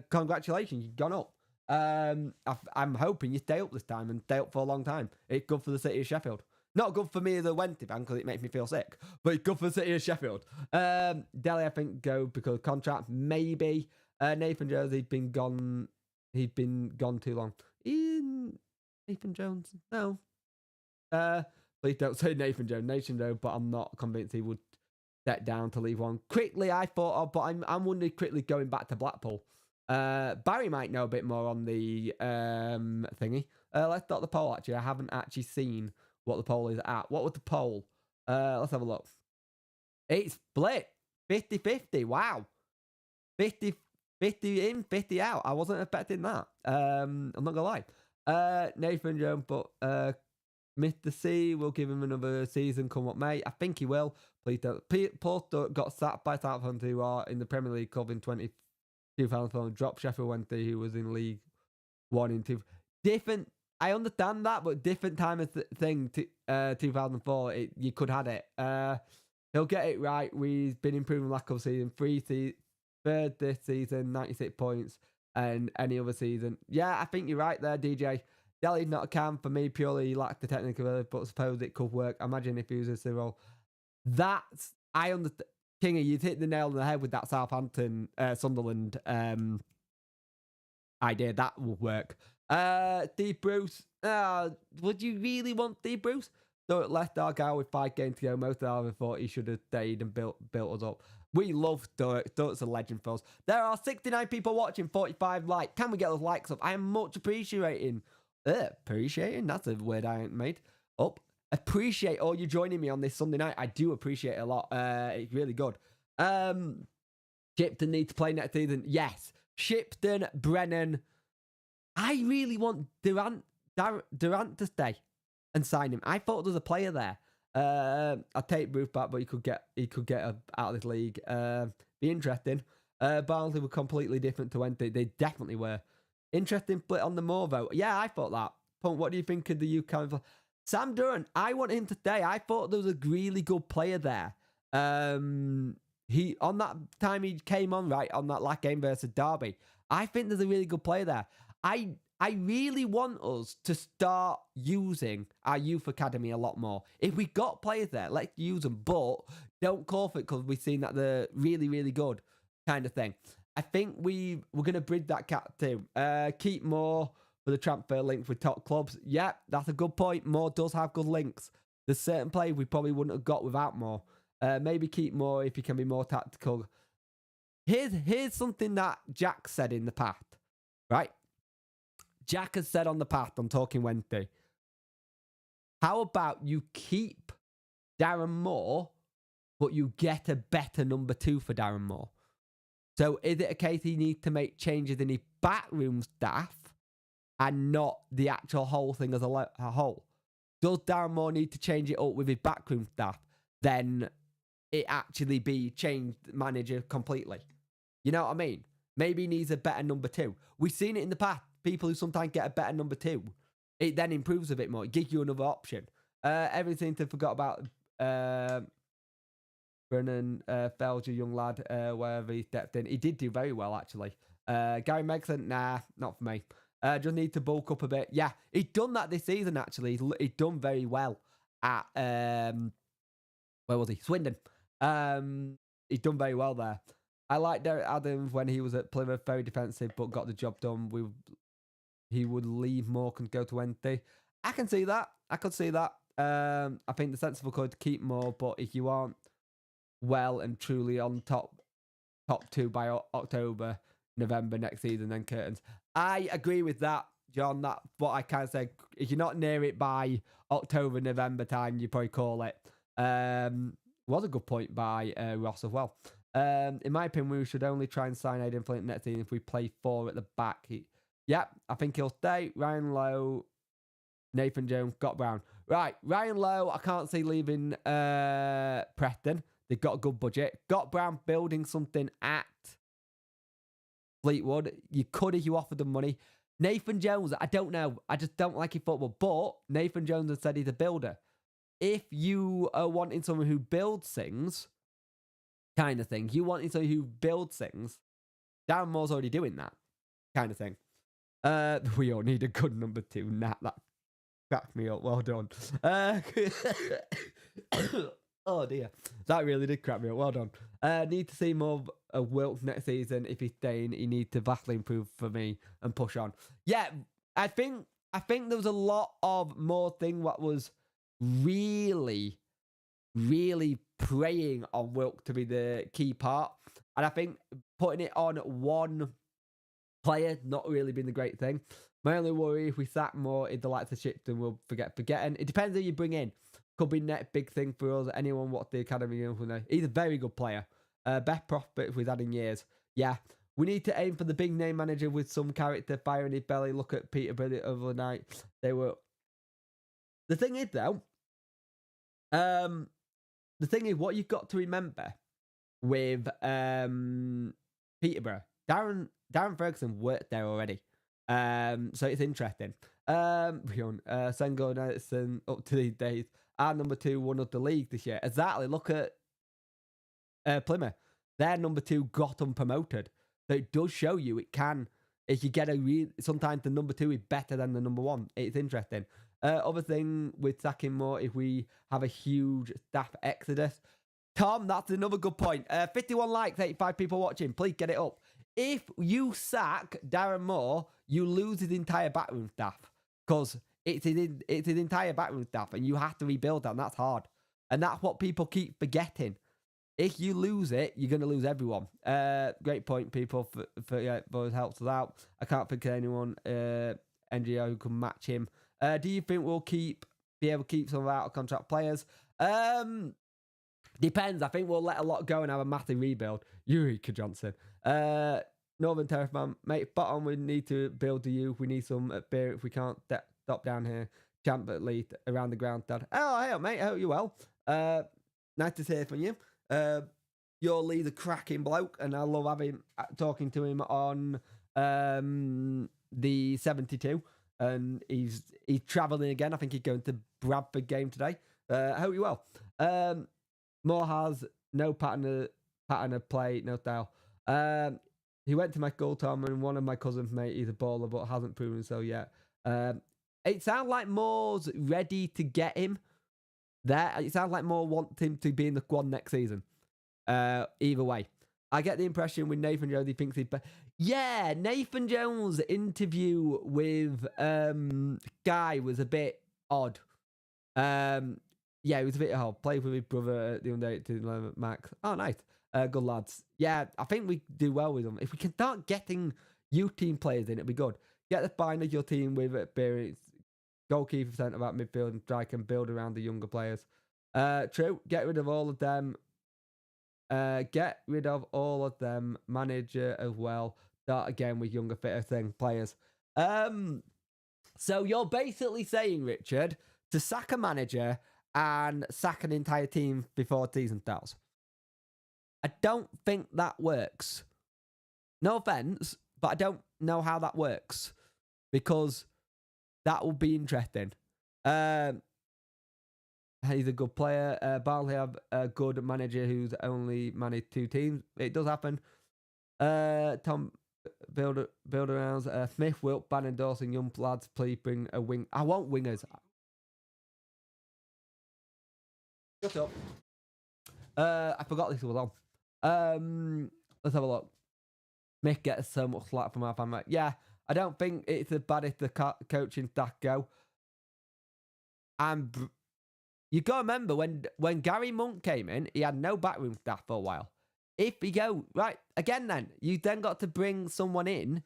[SPEAKER 1] Congratulations, you've gone up. I'm hoping you stay up this time and stay up for a long time. It's good for the city of Sheffield. Not good for me as a Wednesday fan because it makes me feel sick, but it's good for the city of Sheffield. Delhi, I think, go because of contract. Maybe. Nathan Jones, he's been gone too long. Nathan Jones? No. Please don't say Nathan Jones, but I'm not convinced he would step down to leave one. Quickly, I thought, but I'm wondering quickly going back to Blackpool. Barry might know a bit more on the thingy. Let's start the poll, actually. I haven't actually seen what the poll is at. What was the poll? Let's have a look. It's split. 50-50. Wow. 50 in, 50 out. I wasn't expecting that. I'm not gonna lie. Nathan Jones, but Mr. C will give him another season come what may. I think he will. Please don't. Paul got sacked by Southampton, who are in the Premier League Club in 2004. Dropped Sheffield Wednesday, who was in League 1 in 2. Different. I understand that, but different time of thing. 2004, you could have it. He'll get it right. We've been improving last couple of seasons. Third this season, 96 points, and any other season. Yeah, I think you're right there, DJ. Delhi's not a cam for me. Purely he lacked the technical ability, but suppose it could work. Imagine if he was a Cyril. That's I understand. Kingy, you've hit the nail on the head with that Southampton, Sunderland idea. That will work. Steve Bruce. Would you really want Steve Bruce? So it left our guy with 5 games to go. Most of us thought he should have stayed and built us up. We love Dirk. Dirk's a legend for us. There are 69 people watching, 45 likes. Can we get those likes up? I am much appreciating. Appreciating? That's a word I ain't made up. Appreciate all you joining me on this Sunday night. I do appreciate it a lot. It's really good. Shipton needs to play next season. Yes. Shipton, Brennan. I really want Durant to stay and sign him. I thought there was a player there. I'll take Booth back, but he could get out of this league. Be interesting. Barnsley were completely different to Wednesday. They definitely were. Interesting split on the Moore vote. Yeah, I thought that. Punk, what do you think of the UK? Sam Durant, I want him to stay. I thought there was a really good player there. He on that time he came on right on that last game versus Derby. I think there's a really good player there. I really want us to start using our youth academy a lot more. If we got players there, let's use them, but don't call for it because we've seen that they're really, really good kind of thing. I think we're going to bridge that gap too. Keep Moore for the transfer links with top clubs. Yeah, that's a good point. Moore does have good links. There's certain players we probably wouldn't have got without Moore. Maybe keep Moore if he can be more tactical. Here's something that Jack said in the past, right? Jack has said on the past, I'm talking Wednesday, how about you keep Darren Moore, but you get a better number 2 for Darren Moore? So is it a case he needs to make changes in his backroom staff and not the actual whole thing as a whole? Does Darren Moore need to change it up with his backroom staff? Then it actually be changed manager completely. You know what I mean? Maybe he needs a better number 2. We've seen it in the past. People who sometimes get a better number 2, it then improves a bit more. It gives you another option. Everything to forgot about Brennan Felger, young lad, wherever he stepped in. He did do very well, actually. Gary Megson, nah, not for me. Just need to bulk up a bit. Yeah, he's done that this season, actually. He's done very well at, where was he? Swindon. He's done very well there. I like Derek Adams when he was at Plymouth, very defensive, but got the job done. He would leave Moore and go to Wednesday. I can see that. I could see that. I think the sensible could keep Moore, but if you aren't well and truly on top two by October, November next season, then curtains. I agree with that, John. That's what I kind of said. If you're not near it by October, November time, you probably call it. Was a good point by Ross as well. In my opinion, we should only try and sign Aidan Flint next season if we play 4 at the back. I think he'll stay. Ryan Lowe, Nathan Jones, Scott Brown. Right, Ryan Lowe, I can't see leaving Preston. They've got a good budget. Scott Brown building something at Fleetwood. You could if you offered them money. Nathan Jones, I don't know. I just don't like his football. But Nathan Jones has said he's a builder. If you are wanting someone who builds things, kind of thing, you wanting someone who builds things, Darren Moore's already doing that kind of thing. We all need a good number 2. That cracked me up. Well done. Oh dear, that really did crack me up. Well done. Need to see more of Wilkes next season. If he's staying, he needs to vastly improve for me and push on. Yeah, I think there was a lot of more thing what was really, really preying on Wilkes to be the key part, and I think putting it on one player not really been the great thing. My only worry, if we sack more in the likes of Shipton, we'll forgetting. It depends who you bring in. Could be net big thing for us. Anyone what the academy will know. He's a very good player. Best prospect we've had in years. Yeah. We need to aim for the big name manager with some character, fire in his belly. Look at Peterborough the other night. They were. The thing is though, what you've got to remember with Peterborough, Darren Ferguson worked there already. So it's interesting. Sengo Nelson up to these days. Our number 2 won up the league this year. Exactly. Look at Plymouth. Their number 2 got them promoted. So it does show you it can. If you get sometimes the number 2 is better than the number 1. It's interesting. Other thing with sacking more, if we have a huge staff exodus. Tom, that's another good point. 51 likes, 85 people watching. Please get it up. If you sack Darren Moore, you lose his entire backroom staff. Because it's his entire backroom staff, and you have to rebuild that, and that's hard. And that's what people keep forgetting. If you lose it, you're going to lose everyone. Great point, people, for helps us out. I can't think of anyone, NGO, who can match him. Do you think we'll be able to keep some of our out-of-contract players? Depends. I think we'll let a lot go and have a massive rebuild. Eureka Johnson. Northern Terrace Man, mate, bottom, we need to build the youth. We need some beer if we can't stop down here. Champ at least around the ground, Dad. Oh, hey, mate. I hope you're well. Nice to hear from you. Your leader, cracking bloke, and I love talking to him on the 72. And he's travelling again. I think he's going to Bradford game today. I hope you're well. Moore has no pattern of play, no style. He went to my school, Tom, and one of my cousins, mate, he's a baller, but hasn't proven so yet. It sounds like Moore's ready to get him there. It sounds like Moore wants him to be in the squad next season. Either way. I get the impression with Nathan Jones, he thinks he's better. Yeah, Nathan Jones' interview with Guy was a bit odd. Yeah, it was a bit odd. Played with his brother at the under-18 Max. Oh, nice. Good lads. Yeah, I think we do well with them. If we can start getting youth team players in, it'll be good. Get the spine of your team with experience. Goalkeeper, centre-back, midfield, and strike and build around the younger players. True. Get rid of all of them. Manager as well. Start again with younger, fitter players. So you're basically saying, Richard, to sack a manager and sack an entire team before season starts. I don't think that works. No offense, but I don't know how that works because that will be interesting. He's a good player. Barnsley have a good manager who's only managed 2 teams. It does happen. Tom arounds. Smith, Wilt, Bannon, Dawson, young lads, please bring a wing. I want wingers. Shut up. I forgot this was on. Let's have a look. Mick gets so much slack from our family. Yeah, I don't think it's as bad if the coaching staff go. And you got to remember when Gary Monk came in, he had no backroom staff for a while. If we go right again, then you then got to bring someone in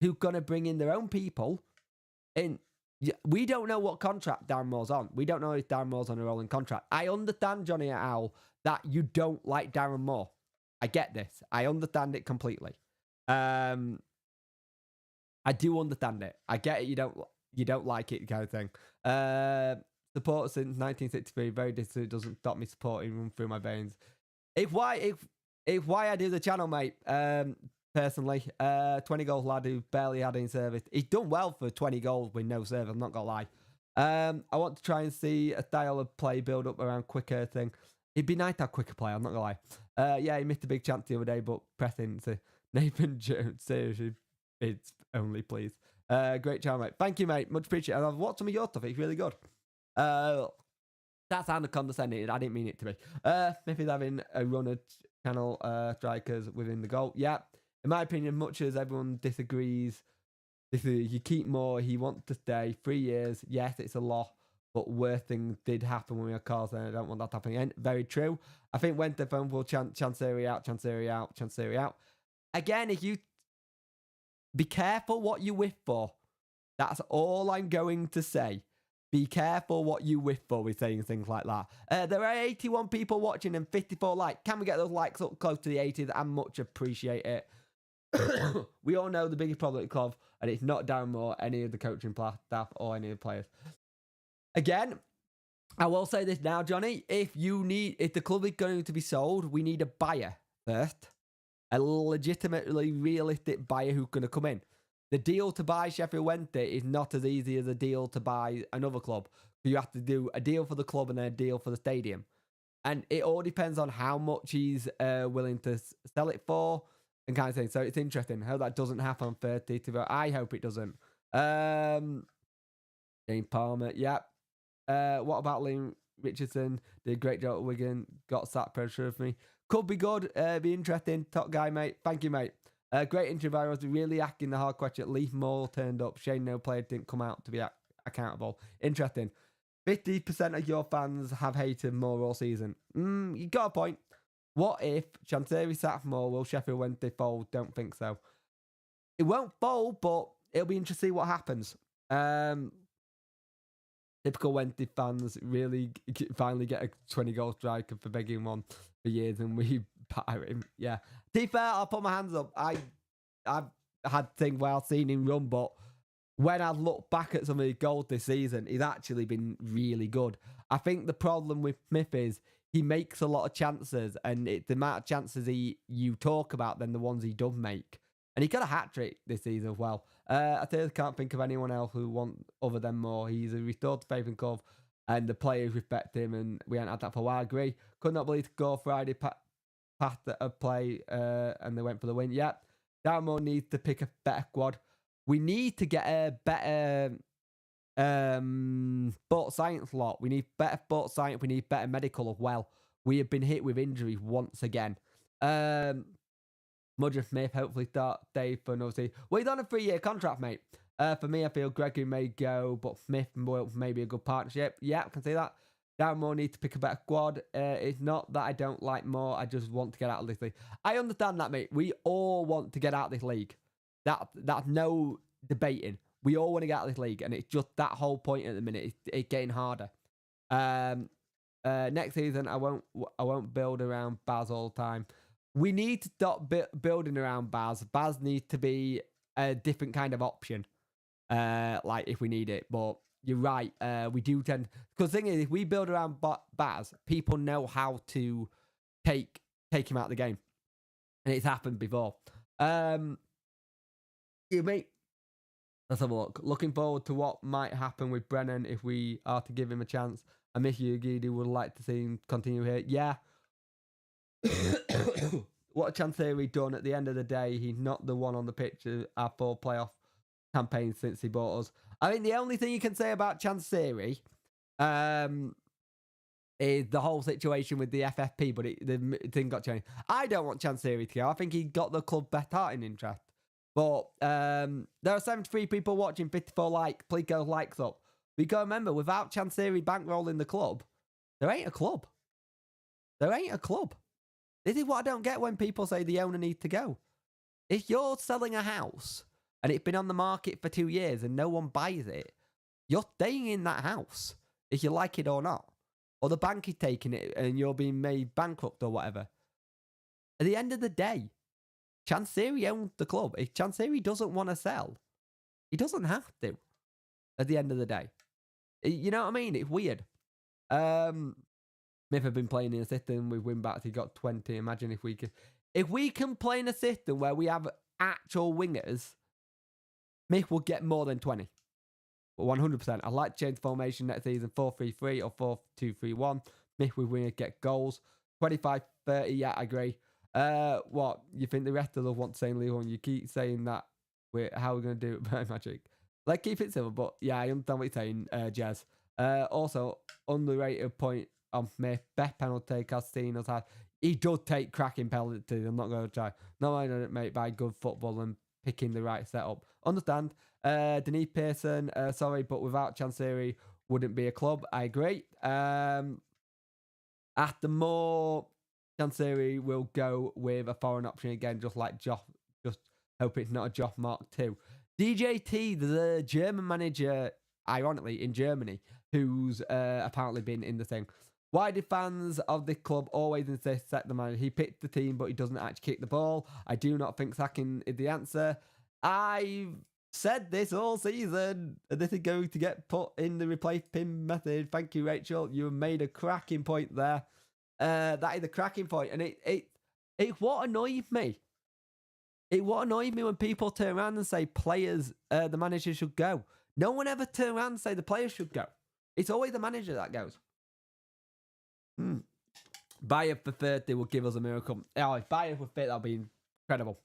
[SPEAKER 1] who's gonna bring in their own people. In we don't know what contract Darren Moore's on. We don't know if Darren Moore's on a rolling contract. I understand, Johnny et al, that you don't like Darren Moore. I get this. I understand it completely. I do understand it. I get it. You don't like it, kind of thing. Support since 1963. Very distant. Doesn't stop me supporting. Run through my veins. If why I do the channel, mate. Personally, 20 goals lad who barely had any service. He's done well for 20 goals with no service. I'm not gonna lie. I want to try and see a style of play build up around quicker thing. It'd be nice to have quicker play. I'm not gonna lie. Yeah, he missed a big chance the other day, but pressing to Nathan Jones seriously bids only, please. Great channel, mate. Thank you, mate. Much appreciated. I've watched some of your stuff. It's really good. That sounded condescending. I didn't mean it to be. Smithy's having a run at channel strikers within the goal. Yeah. In my opinion, much as everyone disagrees, you keep more, he wants to stay. 3 years, yes, it's a lot, but worse things did happen when we had Carls, and I don't want that to happen again. Very true. I think when the phone will Chancery out. Again, if you be careful what you whiff for. That's all I'm going to say. Be careful what you whiff for with saying things like that. There are 81 people watching and 54 likes. Can we get those likes up close to the 80s? I much appreciate it. We all know the biggest problem at the club, and it's not Darren Moore, any of the coaching staff, or any of the players. Again, I will say this now, Johnny. If the club is going to be sold, we need a buyer first. A legitimately realistic buyer who's going to come in. The deal to buy Sheffield Wednesday is not as easy as a deal to buy another club. You have to do a deal for the club and then a deal for the stadium. And it all depends on how much he's willing to sell it for and kind of thing. So it's interesting how that doesn't happen on 30 to I hope it doesn't. James Palmer, yep. What about Liam Richardson? Did a great job at Wigan. Got sacked pressure of me. Could be good. Be interesting. Top guy, mate. Thank you, mate. Great interview by Rose. Really asking the hard question. Leaf Moore turned up. Shane no player didn't come out to be accountable. Interesting. 50% of your fans have hated Moore all season. You got a point. What if Chancery sat for Moore? Will Sheffield Wednesday fold? Don't think so. It won't fold, but it'll be interesting to see what happens. Typical Wednesday fans really finally get a 20-goal striker for begging one for years, and we batter him. Yeah. To be fair, I'll put my hands up. I've had things where I've seen him run, but when I look back at some of his goals this season, he's actually been really good. I think the problem with Smith is he makes a lot of chances, and it's the amount of chances you talk about than the ones he does make. And he got a hat-trick this season as well. I can't think of anyone else who want other than Moore. He's a restored faith in Cove, and the players respect him, and we haven't had that for a while. I agree. Could not believe Go Friday path a play, and they went for the win. Yep. Darren Moore needs to pick a better squad. We need to get a better sports science lot. We need better sports science. We need better medical as well. We have been hit with injuries once again. Mudger Smith, hopefully start Dave for another season. Well, he's on a 3-year contract, mate. For me, I feel Gregory may go, but Smith may be a good partnership. Yeah, I can see that. Darren Moore needs to pick a better squad. It's not that I don't like Moore. I just want to get out of this league. I understand that, mate. We all want to get out of this league. That's no debating. We all want to get out of this league, and it's just that whole point at the minute. It's getting harder. Next season, I won't build around Baz all the time. We need to stop building around Baz. Baz needs to be a different kind of option, like if we need it. But you're right. We do tend, because the thing is, if we build around Baz, people know how to take him out of the game, and it's happened before. You mate. Let's have a look. Looking forward to what might happen with Brennan if we are to give him a chance. I miss you, Gidi. Would like to see him continue here. Yeah. what Chansiri done at the end of the day? He's not the one on the pitch our 4 playoff campaigns since he bought us. I think the only thing you can say about Chansiri is the whole situation with the FFP, but the thing got changed. I don't want Chansiri to go. I think he got the club better in interest. But there are 73 people watching, 54 likes. Please go likes up. We got to remember, without Chansiri bankrolling the club, there ain't a club. There ain't a club. This is what I don't get when people say the owner needs to go. If you're selling a house and it's been on the market for 2 years and no one buys it, you're staying in that house, if you like it or not. Or the bank is taking it and you're being made bankrupt or whatever. At the end of the day, Chansiri owns the club. If Chansiri doesn't want to sell, he doesn't have to. At the end of the day. You know what I mean? It's weird. Smith have been playing in a system with win backs. He got 20. Imagine if we can play in a system where we have actual wingers, Smith will get more than 20. 100%. I'd like to change the formation next season 4-3-3 or 4-2-3-1. Smith with winger get goals. 25-30, yeah, I agree. What? You think the rest of them want St. Leon? You keep saying that. How are we going to do it by magic? Let's keep it simple, but yeah, I understand what you're saying, Jez. Also, underrated point on Smith. Best penalty Castellanos had. He does take cracking penalties. I'm not going to try. Not only made by good football and picking the right setup. Understand. Denise Pearson, sorry, but without Chansiri, wouldn't be a club. I agree. After more, Chansiri will go with a foreign option again, just like Joff. Just hope it's not a Joff Mark 2. DJT, the German manager, ironically, in Germany, who's apparently been in the thing. Why do fans of this club always insist set the manager? He picked the team, but he doesn't actually kick the ball. I do not think sacking is the answer. I've said this all season. This is going to get put in the replace pin method. Thank you, Rachel. You made a cracking point there. That is a cracking point, and it what annoys me. It what annoys me when people turn around and say players, the manager should go. No one ever turn around and say the players should go. It's always the manager that goes. Bayer for 30 will give us a miracle. Oh, if Bayer were fit, that'll be incredible.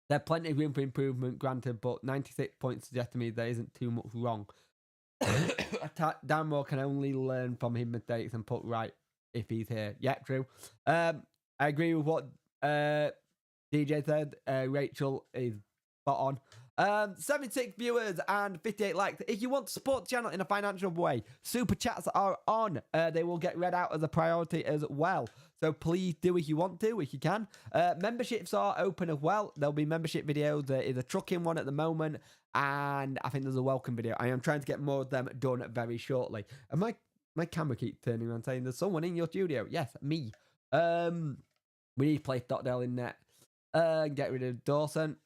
[SPEAKER 1] There's plenty of room for improvement, granted, but 96 points suggest to me there isn't too much wrong. Darren Moore can only learn from his mistakes and put right if he's here. Yeah, true. I agree with what DJ said. Rachel is spot on. 76 viewers and 58 likes. If you want to support the channel in a financial way, super chats are on. They will get read out as a priority as well. So please do if you want to, if you can. Memberships are open as well. There'll be membership videos. There is a trucking one at the moment, and I think there's a welcome video. I am trying to get more of them done very shortly. And my camera keeps turning around saying there's someone in your studio. Yes, me. We need to play Stockdale in net. Get rid of Dawson.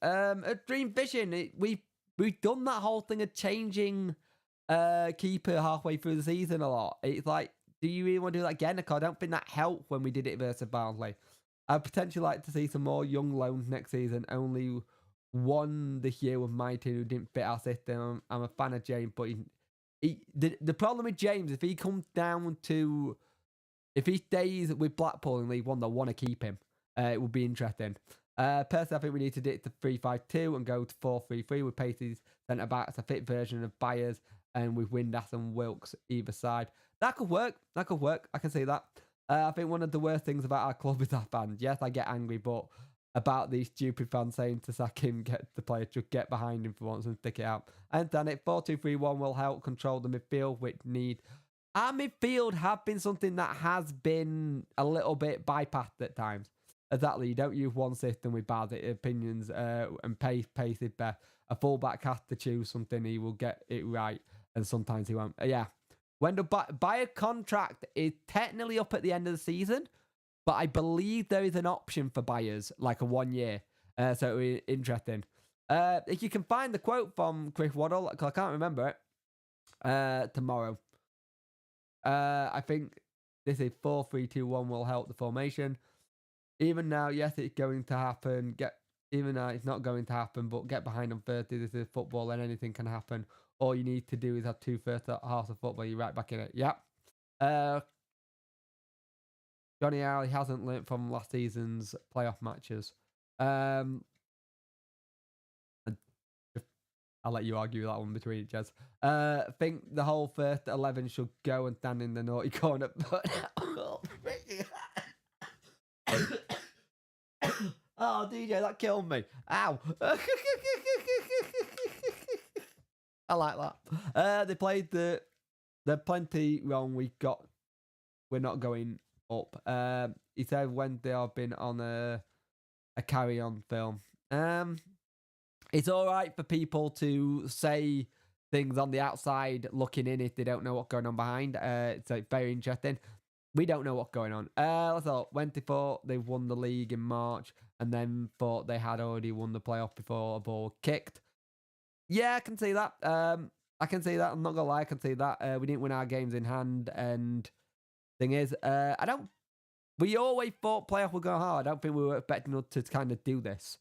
[SPEAKER 1] Dream Fishing. We've done that whole thing of changing keeper halfway through the season a lot. It's like, do you really want to do that again? I don't think that helped when we did it versus Barnsley. I'd potentially like to see some more young loans next season. Only one this year with my team who didn't fit our system. I'm a fan of James, but the problem with James, if he comes down to, if he stays with Blackpool in League One, they'll want to keep him. It will be interesting. Personally, I think we need to ditch the 3-5-2 and go to 4-3-3 with Pacey's centre backs, a fit version of Byers, and with Windass and Wilkes either side. That could work. That could work. I can see that. I think one of the worst things about our club is our fans. Yes, I get angry, but about these stupid fans saying to sack him, get the player to get behind him for once and stick it out. And then it 4-2-3-1 will help control the midfield, which need. Our midfield have been something that has been a little bit bypassed at times. Exactly, you don't use one system with bad opinions and pace is best. A fullback has to choose something, he will get it right, and sometimes he won't. Yeah. When the buyer contract is technically up at the end of the season, but I believe there is an option for buyers, like a 1 year. So it'll be interesting. If you can find the quote from Chris Waddle, because I can't remember it, tomorrow. I think this is 4-3-2-1 will help the formation. Even now, yes, it's going to happen. Even now, it's not going to happen, but get behind on 30. This is football and anything can happen. All you need to do is have 2 first halves of football. You're right back in it. Yep. Johnny Alley hasn't learnt from last season's playoff matches. I'll let you argue that one between Jez. Think the whole first 11 should go and stand in the naughty corner. Oh, DJ, that killed me. Ow. I like that. They played the... They're plenty wrong. We're not going up. He said when they have been on a carry-on film. It's all right for people to say things on the outside looking in if they don't know what's going on behind. It's very interesting. We don't know what's going on. I thought when they thought they won the league in March and then thought they had already won the playoff before a ball kicked. Yeah, I can see that. I can see that. I'm not gonna lie, I can see that. We didn't win our games in hand, and thing is, we always thought playoff would go hard. I don't think we were expecting us to kind of do this.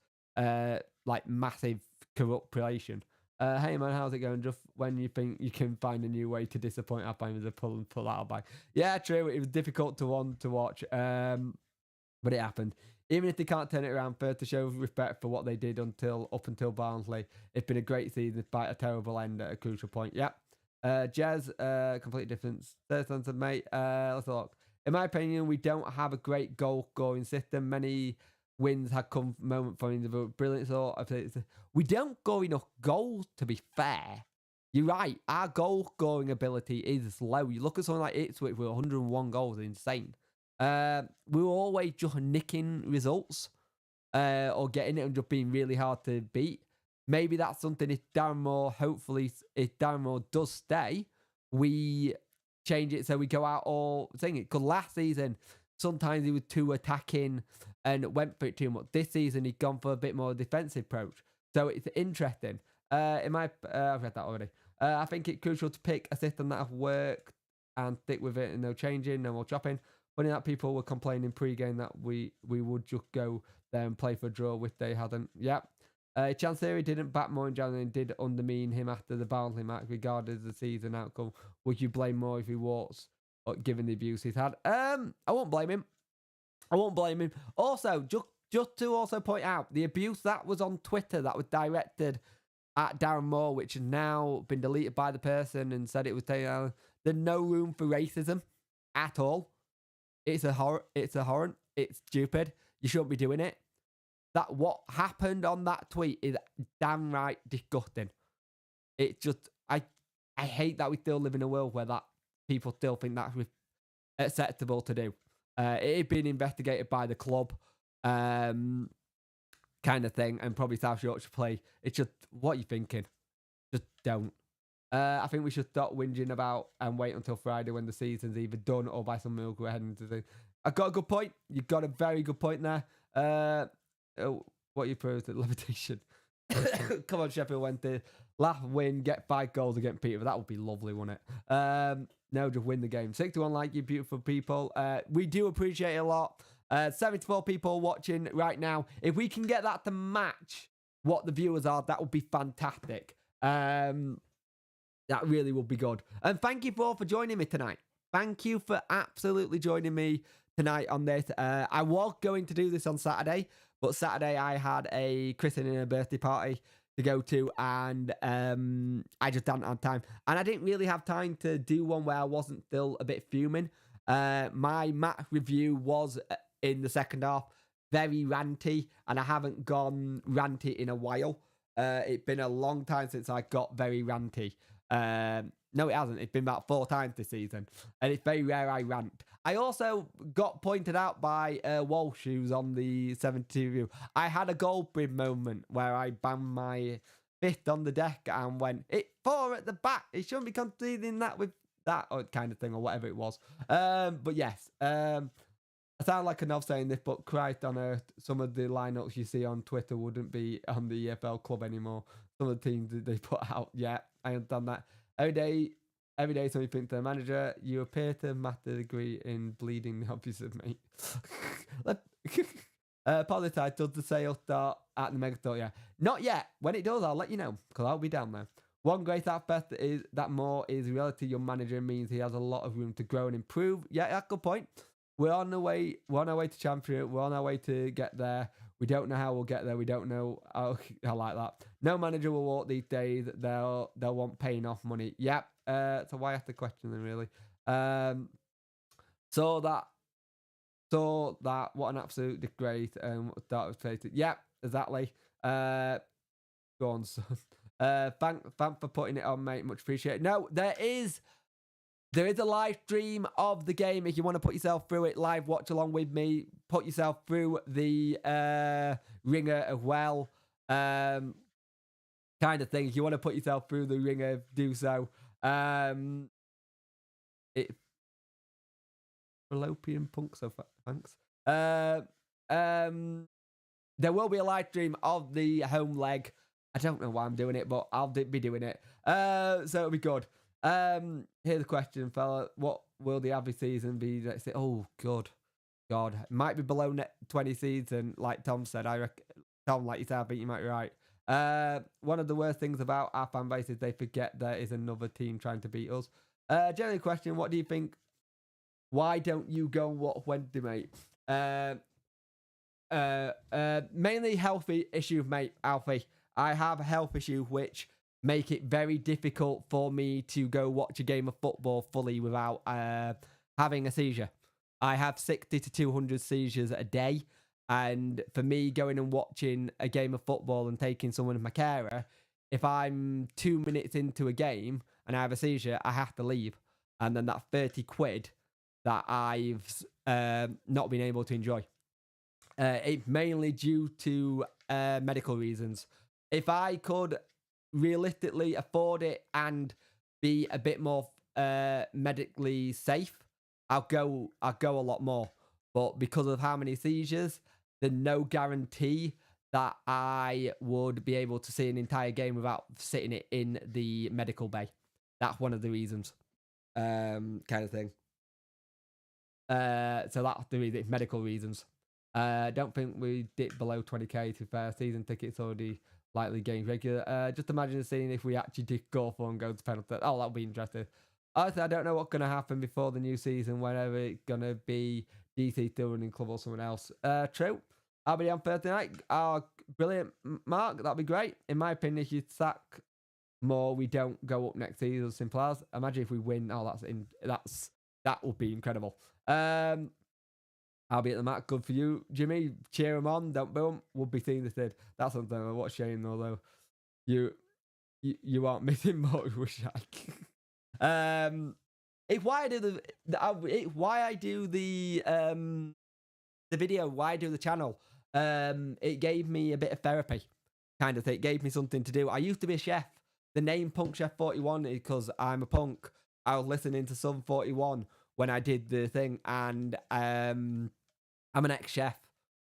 [SPEAKER 1] Like massive corruption. Hey man, how's it going? Just when you think you can find a new way to disappoint our fans, a pull out back. Yeah, true. It was difficult to watch, but it happened. Even if they can't turn it around, first to show respect for what they did up until Barnsley. It's been a great season despite a terrible end at a crucial point. Yep. Jez, completely different circumstances, mate. Let's look. In my opinion, we don't have a great goal scoring system. Many wins had come moment for individual brilliance. We don't score enough goals, to be fair. You're right. Our goal scoring ability is low. You look at something like Ipswich with 101 goals, insane. We were always just nicking results or getting it and just being really hard to beat. Maybe that's something if Darren Moore, hopefully, if Darren Moore does stay, we change it so we go out all saying it. Because last season, sometimes he was too attacking and went for it too much. This season, he'd gone for a bit more defensive approach. So it's interesting. I've read that already. I think it's crucial to pick a system that have worked and stick with it and no changing, no more chopping. Funny that people were complaining pre-game that we would just go there and play for a draw, which they hadn't. Yep. Chance Theory didn't bat more in January and did undermine him after the Barnsley match, regardless of the season outcome. Would you blame more if he walks, given the abuse he's had? I won't blame him. Also, just to also point out, the abuse that was on Twitter that was directed at Darren Moore, which has now been deleted by the person and said it was taken. There's no room for racism at all. It's a horror. It's stupid. You shouldn't be doing it. That what happened on that tweet is damn right disgusting. It just I hate that we still live in a world where that people still think that's acceptable to do. It had been investigated by the club, kind of thing, and probably South Yorkshire play. It's just what are you thinking? Just don't. I think we should stop whinging about and wait until Friday when the season's either done or by some miracle we're heading to the. I got a good point. You got a very good point there. What you proved at levitation. Come on, Sheffield Wednesday. Laugh, win, get 5 goals against Peter. That would be lovely, wouldn't it? No, just win the game. 61 like you, beautiful people. We do appreciate it a lot. 74 people watching right now. If we can get that to match what the viewers are, that would be fantastic. That really would be good. And thank you for joining me tonight. Thank you for absolutely joining me tonight on this. I was going to do this on Saturday, but Saturday I had a christening and a birthday party to go to, and I just didn't have time. And I didn't really have time to do one where I wasn't still a bit fuming. My match review was in the second half very ranty, and I haven't gone ranty in a while. It's been a long time since I got very ranty. No, it hasn't. It's been about 4 times this season, and it's very rare I rant. I also got pointed out by Walsh, who's on the 72 review. I had a Goldbridge moment where I banged my fist on the deck and went, "It's 4 at the back. It shouldn't be conceding that with that," or kind of thing, or whatever it was. But yes, I sound like a knob saying this, but Christ on earth, some of the lineups you see on Twitter wouldn't be on the EFL club anymore. Some of the teams that they put out, yeah, I understand that. Every day somebody thinks to the manager, you appear to master degree in bleeding the obvious of mate. Positive, does the sale start at the Megastore? Yeah. Not yet. When it does, I'll let you know, because I'll be down there. One great aspect is that Moore is a relatively young manager, means he has a lot of room to grow and improve. Yeah, that's a good point. we're on our way to champion. We're on our way to get there. We don't know how we'll get there. We don't know how. I like that. No manager will walk these days. They'll want paying off money. Yep. So why have to question them really? So that what an absolute great start was created. Yep, exactly. Go on, son. Thank for putting it on, mate. Much appreciated. No, there is a live stream of the game. If you want to put yourself through it, live watch along with me, put yourself through the ringer as well. Kind of thing. If you want to put yourself through the ringer, do so. Fallopian punk, so thanks. There will be a live stream of the home leg. I don't know why I'm doing it, but I'll be doing it. So it'll be good. Here's the question, fella. What will the average season be? Let's say, oh, God. It might be below 20 season, like Tom said. I reckon, Tom, like you said, I think you might be right. One of the worst things about our fan base is they forget there is another team trying to beat us. Generally question, what do you think? Why don't you go what Wednesday, mate? Mainly healthy issues, mate, Alfie. I have a health issue which make it very difficult for me to go watch a game of football fully without having a seizure. I have 60 to 200 seizures a day, and for me going and watching a game of football and taking someone as my carer, if I'm 2 minutes into a game and I have a seizure, I have to leave, and then that's 30 quid that I've not been able to enjoy. It's mainly due to medical reasons. If I could realistically afford it and be a bit more medically safe, I'll go a lot more. But because of how many seizures, there's no guarantee that I would be able to see an entire game without sitting it in the medical bay. That's one of the reasons, kind of thing. So that's the reason. It's medical reasons. Don't think we dip below 20k to fair. Season tickets already likely getting regular. Just imagine seeing if we actually did go for and go to penalty. Oh, that'll be interesting. Honestly, I don't know what's going to happen before the new season, whenever it's going to be DC still running club or someone else. True. I'll be on Thursday night. Oh, brilliant, Mark. That'd be great. In my opinion, if you sack more, we don't go up next season. Simple as. Imagine if we win. Oh, that would be incredible. I'll be at the mat. Good for you, Jimmy. Cheer him on. Don't boo him. We'll be seeing this did. That's something. What a shame, although you aren't missing much, wish I. It's why I do why I do the video. Why I do the channel. It gave me a bit of therapy, kind of thing. It gave me something to do. I used to be a chef. The name Punk Chef 41 is because I'm a punk. I was listening to Sum 41 when I did the thing, and I'm an ex-chef,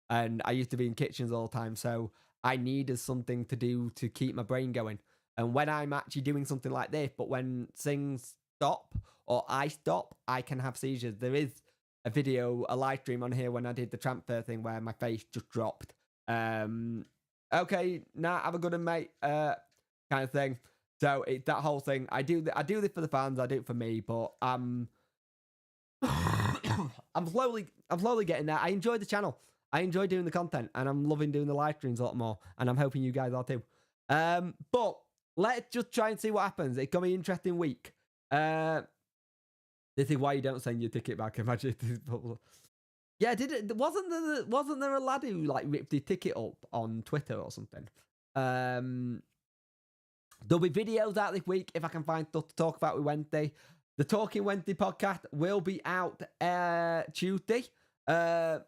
[SPEAKER 1] and I used to be in kitchens all the time, so I needed something to do to keep my brain going. And when I'm actually doing something like this, but when things stop or I stop, I can have seizures. There is a video, a live stream on here when I did the transfer thing where my face just dropped. Okay, have a good one, mate. Kind of thing. So it's that whole thing. I do this for the fans. I do it for me, but I'm slowly getting there. I enjoy the channel. I enjoy doing the content, and I'm loving doing the live streams a lot more. And I'm hoping you guys are too. But let's just try and see what happens. It's gonna be an interesting week. This is why you don't send your ticket back. Imagine this. Yeah, wasn't there a lad who like ripped his ticket up on Twitter or something? There'll be videos out this week if I can find stuff to talk about with Wednesday. The Talking Wednesday podcast will be out Tuesday. Bye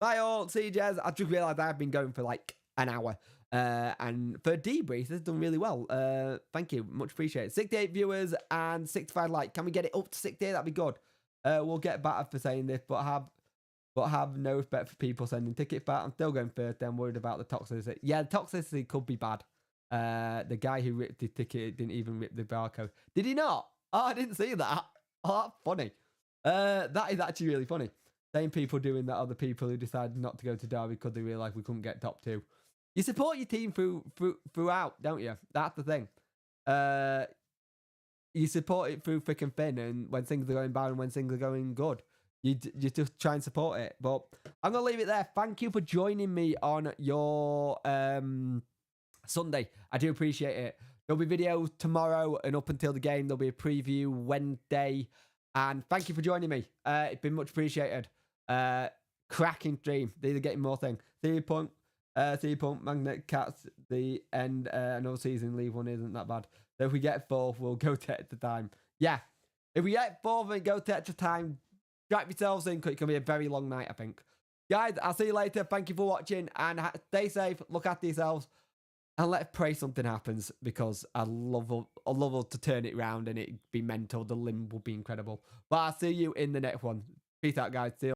[SPEAKER 1] all, see you, Jez. I just realised I've been going for like an hour. And for Debrief, this has done really well. Thank you, much appreciated. 68 viewers and 65 likes. Can we get it up to 68? That'd be good. We'll get battered for saying this, but have no respect for people sending tickets back. I'm still going first. I'm worried about the toxicity. Yeah, the toxicity could be bad. The guy who ripped his ticket didn't even rip the barcode. Did he not? Oh, I didn't see that. Oh, that's funny. That is actually really funny. Same people doing that are the people who decided not to go to Derby because they realised we couldn't get top 2. You support your team throughout, don't you? That's the thing. you support it through thick and thin, and when things are going bad and when things are going good, you just try and support it. But I'm gonna leave it there. Thank you for joining me on your Sunday. I do appreciate it. There'll be videos tomorrow, and up until the game, there'll be a preview Wednesday. And thank you for joining me. It's been much appreciated. Cracking stream. These are getting more things. Theory Punk, Magnet Cats, the end. Another season leave one isn't that bad. So if we get fourth, we'll go to extra time. Yeah. If we get fourth and go to extra time, strap yourselves in, because it's going to be a very long night, I think. Guys, I'll see you later. Thank you for watching, and stay safe. Look after yourselves. And let's pray something happens, because I love us to turn it around and it be mental. The limb will be incredible. But I'll see you in the next one. Peace out, guys. See you.